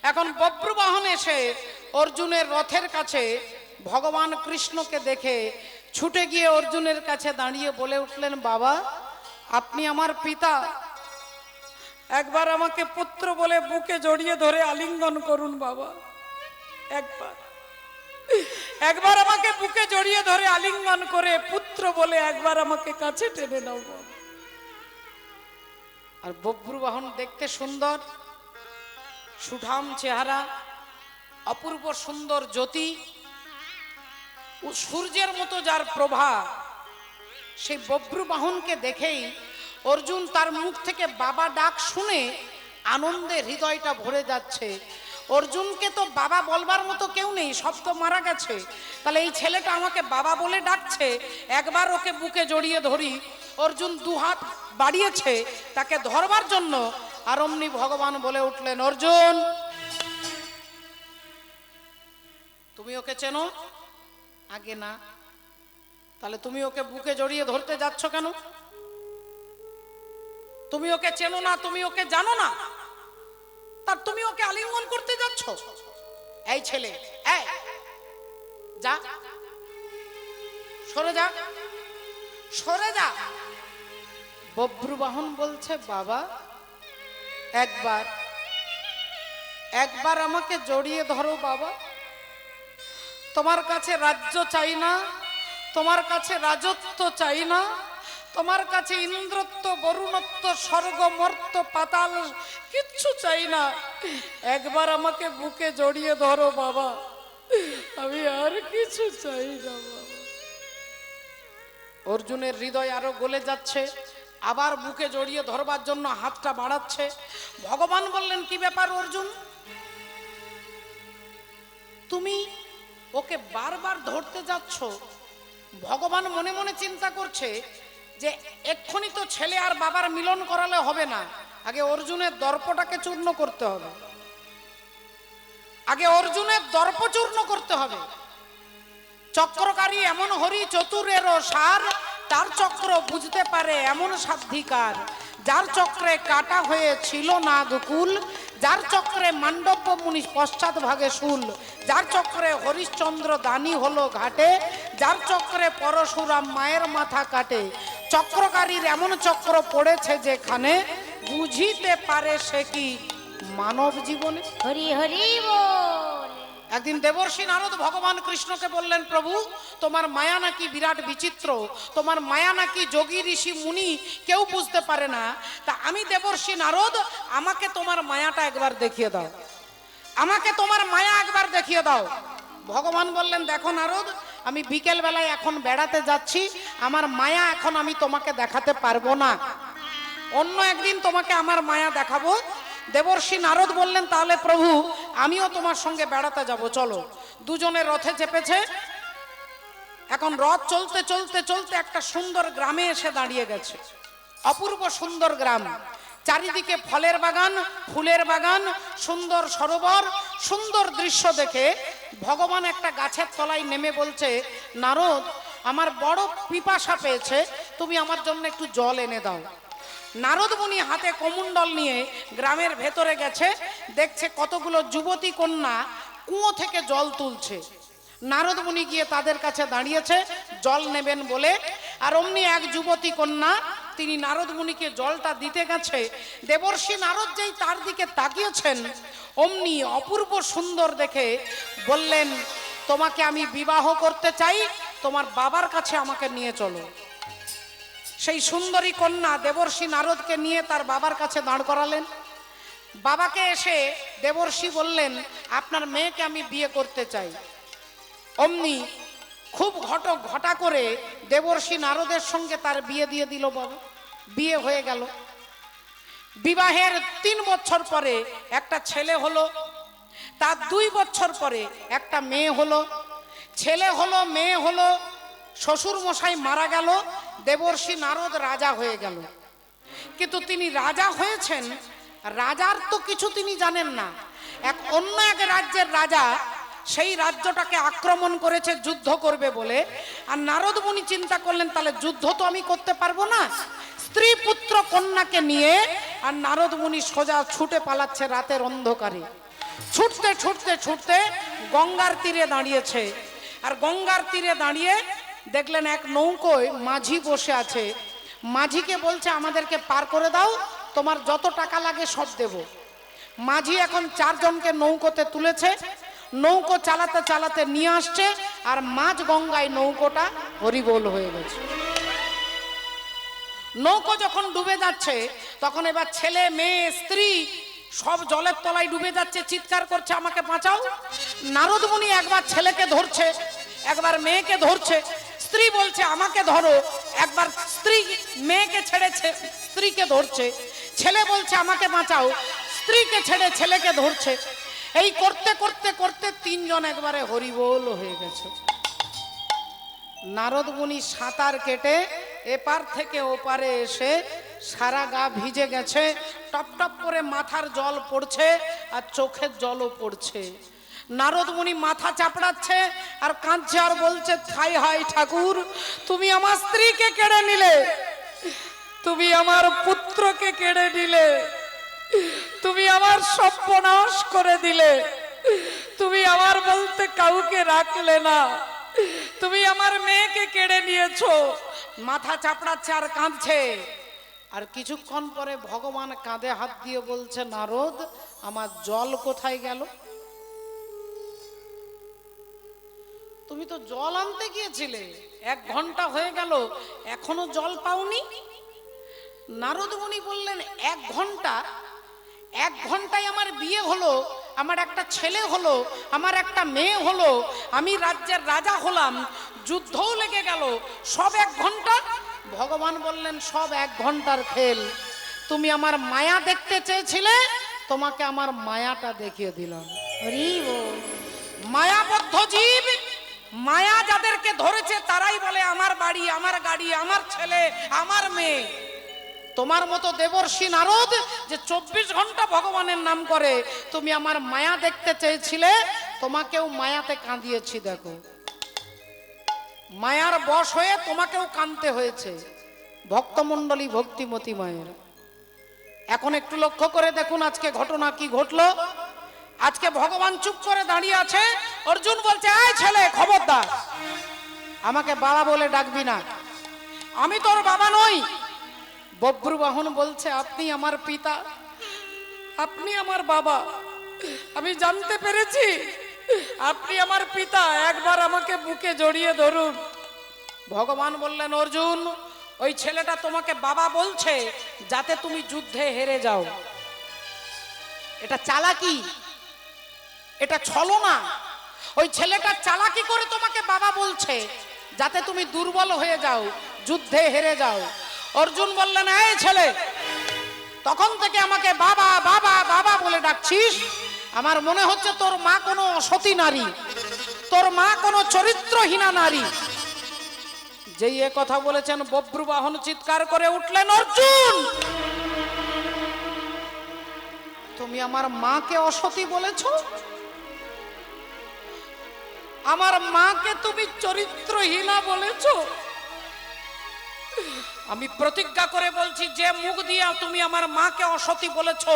এখন বব্রুবাহন এসে অর্জুনের রথের কাছে ভগবান কৃষ্ণকে দেখে ছুটে গিয়ে অর্জুনের কাছে দাঁড়িয়ে বলে উঠলেন, বাবা আপনি আমার পিতা, একবার আমাকে পুত্র বলে বুকে জড়িয়ে ধরে আলিঙ্গন করুন বাবা, একবার একবার আমাকে বুকে জড়িয়ে ধরে আলিঙ্গন করে পুত্র বলে একবার আমাকে কাছে টেনে নাও বাবা। আর বব্রুবাহন দেখতে সুন্দর, সুঠাম চেহারা, অপূর্ব সুন্দর জ্যোতি, সূর্যের মতো যার প্রভা, সেই বব্রুবাহনকে দেখেই অর্জুন তার মুখ থেকে বাবা ডাক শুনে আনন্দে হৃদয়টা ভরে যাচ্ছে। অর্জুনকে তো বাবা বলবার মতো কেউ নেই, সব তো মারা গেছে, তাহলে এই ছেলেটা আমাকে বাবা বলে ডাকছে, একবার ওকে বুকে জড়িয়ে ধরি। অর্জুন দুহাত বাড়িয়েছে তাকে ধরবার জন্য, আর অমনি ভগবান বলে উঠলেন, অর্জুন তুমি ওকে চেনো? আগে না, তাহলে তুমি ওকে বুকে জড়িয়ে ধরতে যাচ্ছ কেন? তুমি ওকে চেনো না, তুমি ওকে জানো না, তার তুমি ওকে আলিঙ্গন করতে যাচ্ছ? এই ছেলে, এই যা, সরে যা, সরে যা। বব্রুবাহন বলছে, বাবা একবার একবার আমাকে জড়িয়ে ধরো বাবা, তোমার কাছে রাজ্য চাই না, তোমার কাছে রাজত্ব চাই না, তোমার কাছে ইন্দ্রত্ব, বরুণত্ব, স্বর্গ, মর্ত, পাতাল কিচ্ছু চাই না, একবার আমাকে বুকে জড়িয়ে ধরো বাবা, আমি আর কিছু চাই না বাবা। অর্জুনের হৃদয় আরো গলে যাচ্ছে, আবার বুকে জড়িয়ে ধরবার জন্য হাতটা বাড়াচ্ছে। ভগবান বললেন, কি ব্যাপার অর্জুন, তুমি ওকে বারবার ধরতে যাচ্ছ? ভগবান মনে মনে চিন্তা করছে যে এক্ষুনি তো ছেলে আর বাবার মিলন করালে হবে না, আগে অর্জুনের দর্পটাকে চূর্ণ করতে হবে, আগে অর্জুনের দর্প চূর্ণ করতে হবে। চক্রকারী এমন হরি চতুরেরও সার, তার চক্র বুঝতে পারে এমন সাধ্ধিকার, যার চক্রে কাটা হয়ে ছিল নাগকুল, যার চক্রে মান্ডব্য মুনি পশ্চাৎ ভাগে শুল, যার চক্রে হরিশ্চন্দ্র দানি হলো ঘাটে, যার চক্রে পরশুরাম মায়ের মাথা কাটে। চক্রকারীর এমন চক্র পড়েছে যেখানে, বুঝিতে পারে সে কি মানব জীবনে। হরি হরি বল। একদিন দেবর্ষি নারদ ভগবান কৃষ্ণকে বললেন, প্রভু তোমার মায়া নাকি বিরাট বিচিত্র, তোমার মায়া নাকি যোগী ঋষি মুনি কেউ বুঝতে পারে না, তা আমি দেবর্ষি নারদ, আমাকে তোমার মায়াটা একবার দেখিয়ে দাও, আমাকে তোমার মায়া একবার দেখিয়ে দাও। ভগবান বললেন, দেখো নারদ, আমি বিকেল বেলায় এখন বেড়াতে যাচ্ছি, আমার মায়া এখন আমি তোমাকে দেখাতে পারবো না, অন্য একদিন তোমাকে আমার মায়া দেখাবো। দেবর্ষি নারদ বললেন, তাহলে প্রভু আমিও তোমার সঙ্গে বেড়াতে যাব, চলো। দুজনে রথে চেপেছে। এখন রথ চলতে চলতে চলতে একটা সুন্দর গ্রামে এসে দাঁড়িয়ে গেছে, অপূর্ব সুন্দর গ্রাম, চারিদিকে ফলের বাগান, ফুলের বাগান, সুন্দর সরোবর, সুন্দর দৃশ্য দেখে ভগবান একটা গাছের তলায় নেমে বলছে, নারদ আমার বড় পিপাসা পেয়েছে, তুমি আমার জন্য একটু জল এনে দাও। নারদ মুনি হাতে কমণ্ডল নিয়ে গ্রামের ভেতরে গেছে, দেখছে কতগুলো যুবতী কন্যা কুয়ো থেকে জল তুলছে। নারদ মুনি গিয়ে তাদের কাছে দাঁড়িয়েছে জল নেবেন বলে, আর অমনি এক যুবতী কন্যা তিনি নারদ মুনিকে জলটা দিতে গেছে। দেবর্ষি নারদ যেই তার দিকে তাকিয়েছেন, অমনি অপূর্ব সুন্দর দেখে বললেন, তোমাকে আমি বিবাহ করতে চাই, তোমার বাবার কাছে আমাকে নিয়ে চলো। সেই সুন্দরী কন্যা দেবর্ষি নারদকে নিয়ে তার বাবার কাছে দাঁড় করালেন। বাবাকে এসে দেবর্ষি বললেন, আপনার মেয়েকে আমি বিয়ে করতে চাই। অমনি খুব ঘটা করে দেবর্ষি নারদের সঙ্গে তার বিয়ে দিয়ে দিল বাবা। বিয়ে হয়ে গেল। বিবাহের 3 বছর পরে একটা ছেলে হলো, তার 2 বছর পরে একটা মেয়ে হলো। ছেলে হলো, মেয়ে হলো, শ্বশুর মশাই মারা গেল, দেবর্ষি নারদ রাজা হয়ে গেল। কিন্তু তিনি রাজা হয়েছেন, রাজার তো কিছু তিনি জানেন না, অন্য এক রাজ্যের রাজা সেই রাজ্যটাকে আক্রমণ করেছে যুদ্ধ করবে বলে। আর নারদ মুনি চিন্তা করলেন তাহলে যুদ্ধ তো আমি করতে পারবো না, স্ত্রী পুত্র কন্যাকে নিয়ে আর নারদ মুনি সোজা ছুটে পালাচ্ছে রাতের অন্ধকারে। ছুটতে ছুটতে ছুটতে গঙ্গার তীরে দাঁড়িয়েছে। আর গঙ্গার তীরে দাঁড়িয়ে দেখলেন এক নৌকোয় মাঝি বসে আছে। মাঝিকে বলছে আমাদেরকে পার করে দাও, তোমার যত টাকা লাগে সব দেব। মাঝি এখন 4 জনকে নৌকোতে তুলেছে, নৌকো চালাতে চালাতে নিয়ে আসছে, আর মাঝ গঙ্গায় নৌকোটা হরিবোল হয়ে গেছে। নৌকো যখন ডুবে যাচ্ছে তখন এবার ছেলে মেয়ে স্ত্রী সব জলের তলায় ডুবে যাচ্ছে, চিৎকার করছে আমাকে বাঁচাও। নারদ মুনি একবার ছেলেকে ধরছে, একবার মেয়েকে ধরছে। স্ত্রী বলছে আমাকে ধরো, একবার স্ত্রী মেয়েকে ছেড়েছে, স্ত্রীকে ধরছে। ছেলে বলছে আমাকে বাঁচাও, স্ত্রীকে ছেড়ে ছেলেকে ধরছে। এই করতে করতে করতে 3 জন একবারে হরিবোল হয়ে গেছে। নারদ মুনি সাঁতার কেটে এপার থেকে ওপারে এসে সারা গা ভিজে গেছে, টপ টপ করে মাথার জল পড়ছে আর চোখের জলও পড়ছে। নারদ মুনি মাথা চাপড়াচ্ছে আর কাঁদছে আর বলছে হায় হায় ঠাকুর, তুমি আমার স্ত্রীকে কেড়ে নিলে, তুমি আমার পুত্রকে কেড়ে নিলে, তুমি আমার সর্বনাশ করে দিলে, তুমি আমার বলতে কাউকে রাখলে না, তুমি আমার মেয়েকে কেড়ে নিয়েছো। মাথা চাপড়াচ্ছে আর কাঁদছে। আর কিছুক্ষণ পরে ভগবান কাঁধে হাত দিয়ে বলছে নারদ আমার জল কোথায় গেল? তুমি তো জল আনতে গিয়েছিলে, 1 ঘন্টা হয়ে গেল এখনো জল পাওনি। নারদ মুনি বললেন 1 ঘন্টা? 1 ঘন্টায় আমার বিয়ে হলো, আমার একটা ছেলে হলো, আমার একটা মেয়ে হলো, আমি রাজ্যের রাজা হলাম, যুদ্ধও লেগে গেল, সব 1 ঘন্টা? ভগবান বললেন সব 1 ঘন্টার খেল। তুমি আমার মায়া দেখতে চেয়েছিলে, তোমাকে আমার মায়াটা দেখিয়ে দিলাম। হরি বল। মায়াবদ্ধ জীব, মায়া যাদেরকে ধরেছে তারাই বলে আমার বাড়ি, আমার গাড়ি, আমার ছেলে, আমার মেয়ে। তোমার মতো দেবর্ষী নারদ যে 24 ঘন্টা ভগবানের নাম করে, তুমি আমার মায়া দেখতে চেয়েছিলে, তোমাকেও মায়াতে কাঁদিয়েছি। দেখো মায়ার বশ হয়ে তোমাকেও কাঁদতে হয়েছে। ভক্তমণ্ডলী ভক্তিমতী মায়ের এখন একটু লক্ষ্য করে দেখুন আজকে ঘটনা কি ঘটলো। আজকে ভগবান চুপ করে দাঁড়িয়ে আছে, অর্জুন বলছে এই ছেলে খবরদার, আমাকে বাবা বলে ডাকবি না, আমি তোর বাবা নই। বব্রুবাহন বলছে আপনি আমার পিতা, আপনি আমার বাবা, আমি জানতে পেরেছি আপনি আমার পিতা, একবার আমাকে বুকে জড়িয়ে ধরুন। ভগবান বললেন অর্জুন ওই ছেলেটা তোমাকে বাবা বলছে যাতে তুমি যুদ্ধে হেরে যাও। এটা চালাকি, এটা ছলনা। ওই ছেলেটা চালাকি করে তোমাকে বাবা বলছে যাতে তুমি দুর্বল হয়ে যাও, যুদ্ধে হেরে যাও। অর্জুন বললেন এই ছেলে, তখন থেকে আমাকে বাবা বাবা বাবা বলে ডাকছিস, আমার মনে হচ্ছে তোর মা কোনো অসতী নারী, তোর মা কোনো চরিত্রহীনা নারী। যেই এ কথা বলেছেন বব্রুবাহন চিৎকার করে উঠলেন অর্জুন তুমি আমার মাকে অসতী বলেছো, আমার মাকে তুমি চরিত্রহীনা বলেছো। আমি প্রতিজ্ঞা করে বলছি যে মুখ দিয়ে তুমি আমার মাকে অসতী বলেছো,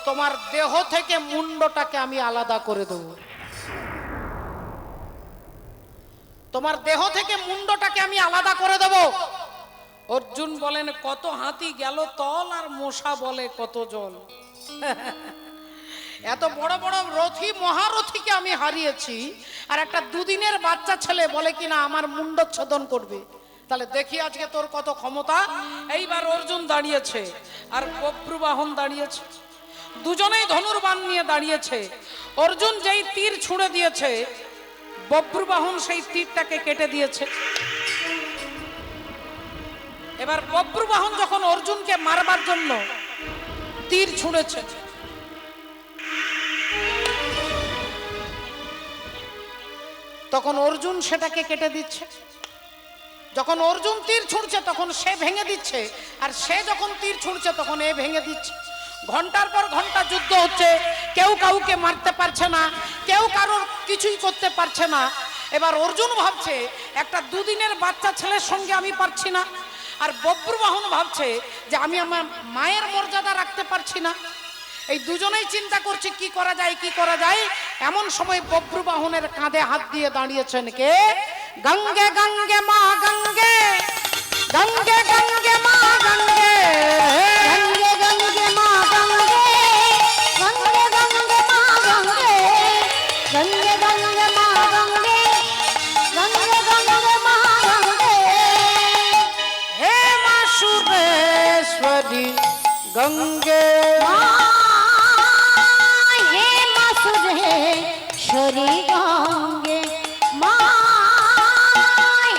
তোমার দেহ থেকে মুন্ডটাকে আমি আলাদা করে দেব। তোমার দেহ থেকে মুন্ডটাকে আমি আলাদা করে দেব। অর্জুন বলেন কত হাতি গেল তল আর মশা বলে কত জল। এত বড় বড় রথী মহারথীকে আমি হারিয়েছি, আর একটা 2 দিনের বাচ্চা ছেলে বলে কিনা আমার মুন্ডচ্ছেদন করবে। তাহলে দেখি আজকে তোর কত ক্ষমতা। এইবার অর্জুন দাঁড়িয়েছে আর বব্রুবাহন দাঁড়িয়েছে, দুজনেই ধনুর্বাণ নিয়ে দাঁড়িয়েছে। অর্জুন যেই তীর ছুঁড়ে দিয়েছে, বব্রুবাহন সেই তীরটাকে কেটে দিয়েছে। এবার বব্রুবাহন যখন অর্জুনকে মারবার জন্য তীর ছুঁড়েছে, তখন অর্জুন সেটাকে কেটে দিচ্ছে। যখন অর্জুন তীর ছুঁড়ছে তখন সে ভেঙে দিচ্ছে, আর সে যখন তীর ছুঁড়ছে তখন এ ভেঙে দিচ্ছে। ঘন্টার পর ঘন্টা যুদ্ধ হচ্ছে, কেউ কাউকে মারতে পারছে না, কেউ কারোর কিছুই করতে পারছে না। এবার অর্জুন ভাবছে একটা দুদিনের বাচ্চা ছেলের সঙ্গে আমি পারছি না, আর বব্রুবাহন ভাবছে যে আমি আমার মায়ের মর্যাদা রাখতে পারছি না। এই দুজনেই চিন্তা করছে কি করা যায়, কি করা যায়। এমন সময় বব্রুবাহনের কাঁধে হাত দিয়ে দাঁড়িয়েছেন কে? গঙ্গে গঙ্গে মা গঙ্গে, গঙ্গে গঙ্গে মা গঙ্গে, গঙ্গে গঙ্গে মা গঙ্গে, গঙ্গে গঙ্গে মা গঙ্গে, গঙ্গে গঙ্গে মা গঙ্গে, গঙ্গে গঙ্গে মা গঙ্গে। হে মা সুরেশ্বরী গঙ্গে, হে মা সুরেশ্বরী গঙ্গে, মা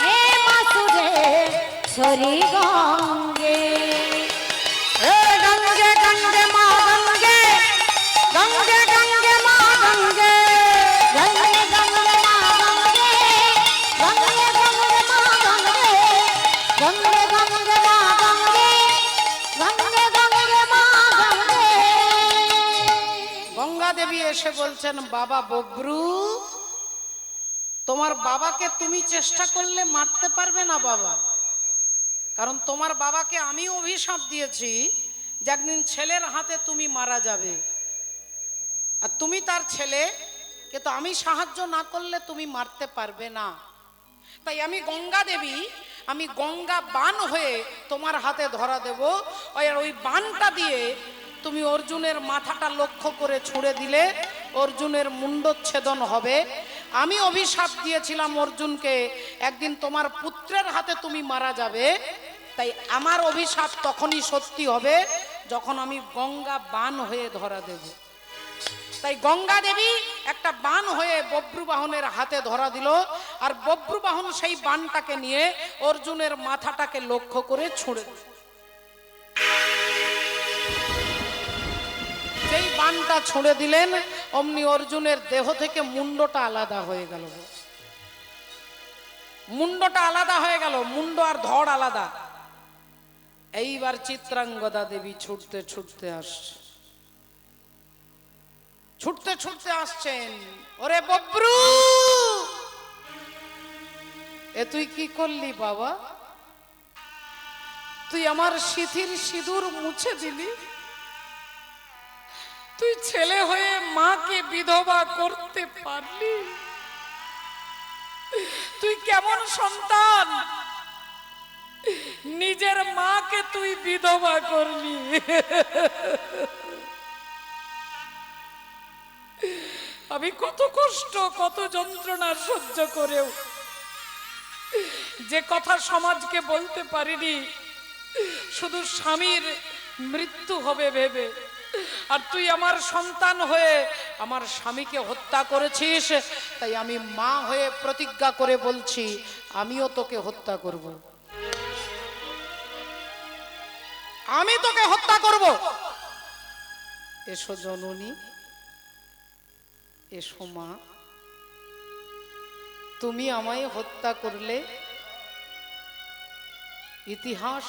হে মা সুরেশ্বরী গঙ্গে। হে গঙ্গে গঙ্গে মা গঙ্গে, গঙ্গে গঙ্গে মা গঙ্গে, গঙ্গে গঙ্গে মা গঙ্গে, গঙ্গে গঙ্গে মা গঙ্গে, গঙ্গে গঙ্গে মা গঙ্গে, গঙ্গে গঙ্গে মা গঙ্গে। গঙ্গা দেবী এসে বলছেন, বাবা বব্রু, তোমার বাবাকে তুমি চেষ্টা করলে মারতে পারবে না বাবা, কারণ তোমার বাবাকে আমি অভিশাপ দিয়েছি যে একদিন ছেলের হাতে তুমি মারা যাবে, আর তুমি তার ছেলে, কিন্তু আমি সাহায্য না করলে তুমি মারতে পারবে না। তাই আমি গঙ্গা দেবী, আমি গঙ্গা বান হয়ে তোমার হাতে ধরা দেব, ওই বানটা দিয়ে তুমি অর্জুনের মাথাটা লক্ষ্য করে ছুঁড়ে দিলে অর্জুনের মুন্ডচ্ছেদন হবে। আমি অভিশাপ দিয়েছিলাম অর্জুনকে একদিন তোমার পুত্রের হাতে তুমি মারা যাবে, তাই আমার অভিশাপ তখনই সত্যি হবে যখন আমি গঙ্গা বান হয়ে ধরা দেব। তাই গঙ্গা দেবী একটা বান হয়ে বব্রুবাহনের হাতে ধরা দিল, আর বব্রুবাহন সেই বানটাকে নিয়ে অর্জুনের মাথাটাকে লক্ষ্য করে ছুঁড়ে দিল। যেই বানটা ছুঁড়ে দিলেন অমনি অর্জুনের দেহ থেকে মুন্ডটা আলাদা হয়ে গেল, মুন্ডটা আলাদা হয়ে গেল, মুন্ড আর ধড় আলাদা। এইবার চিত্রাঙ্গদা দেবী ছুটতে ছুটতে আসছে, ছুটতে ছুটতে আসছেন। ওরে বব্রু, এ তুই কি করলি বাবা? তুই আমার সিঁথির সিঁদুর মুছে দিলি, তুই ছেলে হয়ে মাকে বিধবা করতে পারলি? তুই কেমন সন্তান, নিজের মাকে তুই বিধবা করলি? আমি কত কষ্ট, কত যন্ত্রণা সহ্য করেও যে কথা সমাজকে বলতে পারিনি, শুধু স্বামীর মৃত্যু হবে ভেবে, আর তুই আমার সন্তান হয়ে আমার স্বামীকে হত্যা করেছিস। তাই আমি মা হয়ে প্রতিজ্ঞা করে বলছি, আমিও তোকে হত্যা করব, আমি তোকে হত্যা করব। এসো জননী, এসো মা, তুমি আমায় হত্যা করলে ইতিহাস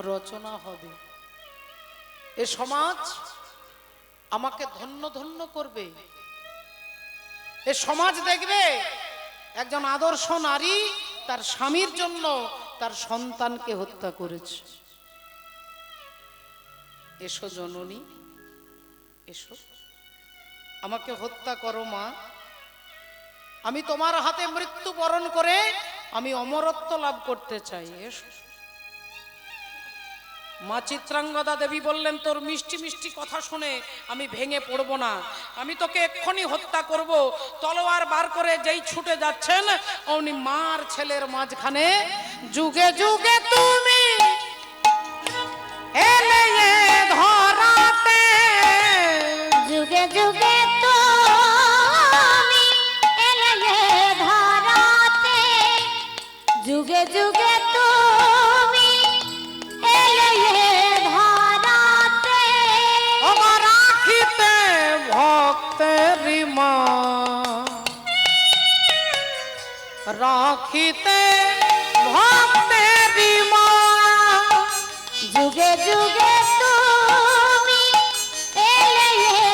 রচনা হবে, এ সমাজ আমাকে ধন্য ধন্য করবে, এ সমাজ দেখবে একজন আদর্শ নারী তার স্বামীর জন্য তার সন্তানকে হত্যা করেছে। এসো জননী, এসো, আমাকে হত্যা করো মা, আমি তোমার হাতে মৃত্যুবরণ করে আমি অমরত্ব লাভ করতে চাই। এসো। মা চিত্রাঙ্গদা দেবী বললেন, তোর মিষ্টি মিষ্টি কথা শুনে আমি ভেঙে পড়বো না, আমি তোকে এক্ষুনি হত্যা করব। তলোয়ার বার করে যেই ছুটে যাচ্ছেন অমনি মার ছেলের মাঝখানে, যুগে যুগে তুমি এলে এ ধরাতে, যুগে যুগে তুমি এলে এ ধরাতে, যুগে যুগে তুমি এলে এ ধরাতে। আমার রাখিতে ভক্তের মা, রাখিতে ভক্তের মা, যুগে যুগে তুমি এলে এ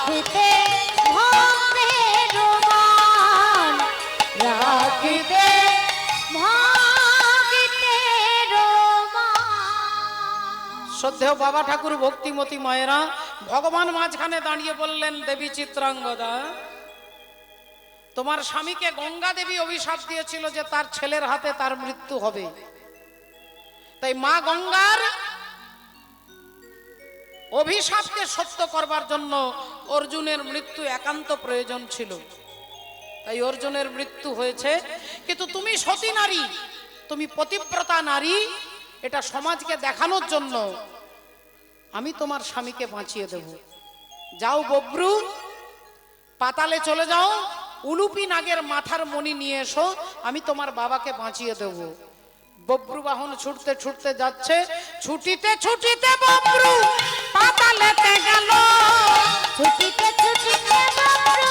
রাখিতে ভক্তের মান, রাখিতে ভক্তের মান। শ্রদ্ধেয় বাবা ঠাকুর, ভক্তিমতী মায়েরা, ভগবান মাঝখানে দাঁড়িয়ে বললেন, দেবী চিত্রাঙ্গদা, তোমার স্বামীকে গঙ্গা দেবী অভিশাপ দিয়েছিল যে তার ছেলের হাতে তার মৃত্যু হবে। তাই মা গঙ্গার অভিশাপকে সত্য করবার জন্য অর্জুনের মৃত্যু একান্ত প্রয়োজন ছিল। তাই অর্জুনের মৃত্যু হয়েছে। কিন্তু তুমি সতী নারী, তুমি পতিব্রতা নারী, এটা সমাজকে দেখানোর জন্য আমি তোমার স্বামীকে বাঁচিয়ে দেব। যাও বব্রু, পাতালে চলে যাও, উলুপি নাগের মাথার মণি নিয়ে এসো, আমি তোমার বাবাকে বাঁচিয়ে দেব। বব্রু বাহন ছুটতে ছুটতে যাচ্ছে, ছুটিতে ছুটিতে বব্রু পাতালেতে গেল, ছুটিতে ছুটিতে বব্রু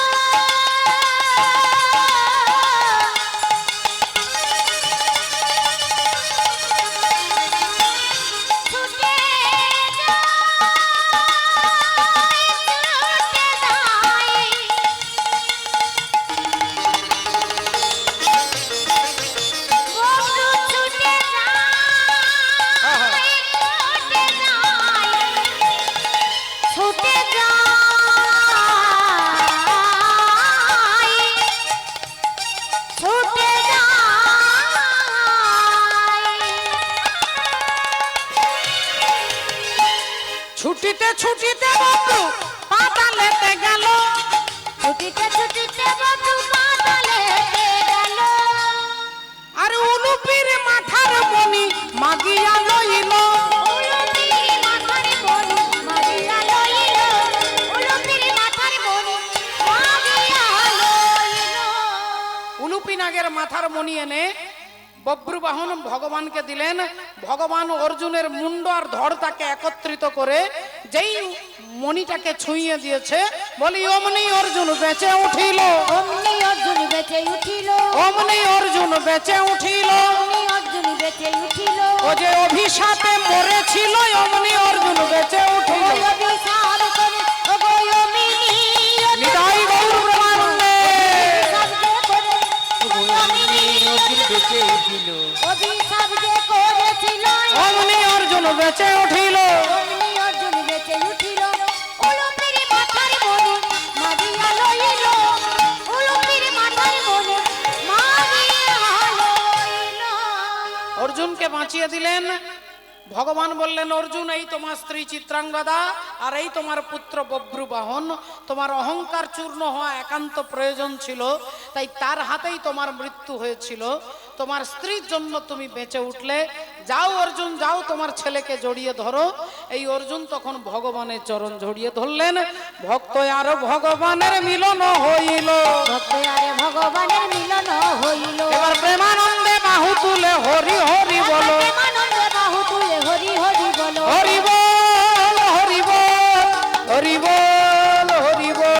ছুটে যায়, বব্রু ছুটে যায়, ছুটে যায়, ছুটে যায়। ছুটিতে ছুটিতে বব্রু পাতালেতে গেল, ছুটিতে ছুটিতে বব্রু পাতালেতে গেল, আর উলুপির মাথার মণি মাগিয়া লইল, উলুপির মাথার মণি মাগিয়া লইল, উলুপির মাথার মণি মাগিয়া লইল। উলুপি নাগের মাথার মণি এনে বব্রু বাহন ভগবানকে দিলেন। ভগবান অর্জুনের মুন্ড আর ধড় তাকে একত্রিত করে যেই মণিটাকে ছুঁয়ে দিয়েছে, বলি অমনি অর্জুন বেঁচে উঠিল, অমনি অর্জুন বেঁচে উঠিল, অমনি অর্জুন বেঁচে উঠিল। অমনি অর্জুন বেঁচে উঠিল, ও যে অভিশাপে মরেছিল, অমনি অর্জুন বেঁচে উঠিল। ওই অভিশাপ করে, ও গো অমিনি, নিতাই গৌর প্রেমানন্দে। অভিশাপ যে করে, ও গো অমিনি, অর্জুন বেঁচে উঠিল, অভিশাপ যে করেছিল, অমনি অর্জুন বেঁচে উঠিল। অমনি অর্জুন বেঁচে উঠিল। উলুপির মাথার মণি মাগিয়া লইল, উলুপির মাথার মণি মাগিয়া লইল। অর্জুনকে বাঁচিয়ে দিলেন। ভগবান বললেন, অর্জুন, এই তোমার স্ত্রী চিত্রাঙ্গদা আর এই তোমার পুত্র বব্রু বাহন, তোমার অহংকার চূর্ণ হওয়া একান্ত প্রয়োজন ছিল, তাই তার হাতেই তোমার মৃত্যু হয়েছিল। তোমার স্ত্রীর জন্য তুমি বেঁচে উঠলে। যাও অর্জুন, যাও, তোমার ছেলেকে জড়িয়ে ধরো। এই অর্জুন তখন ভগবানের চরণ জড়িয়ে ধরলেন। ভক্ত আর ভগবানের মিলন হইল, ভক্ত আরে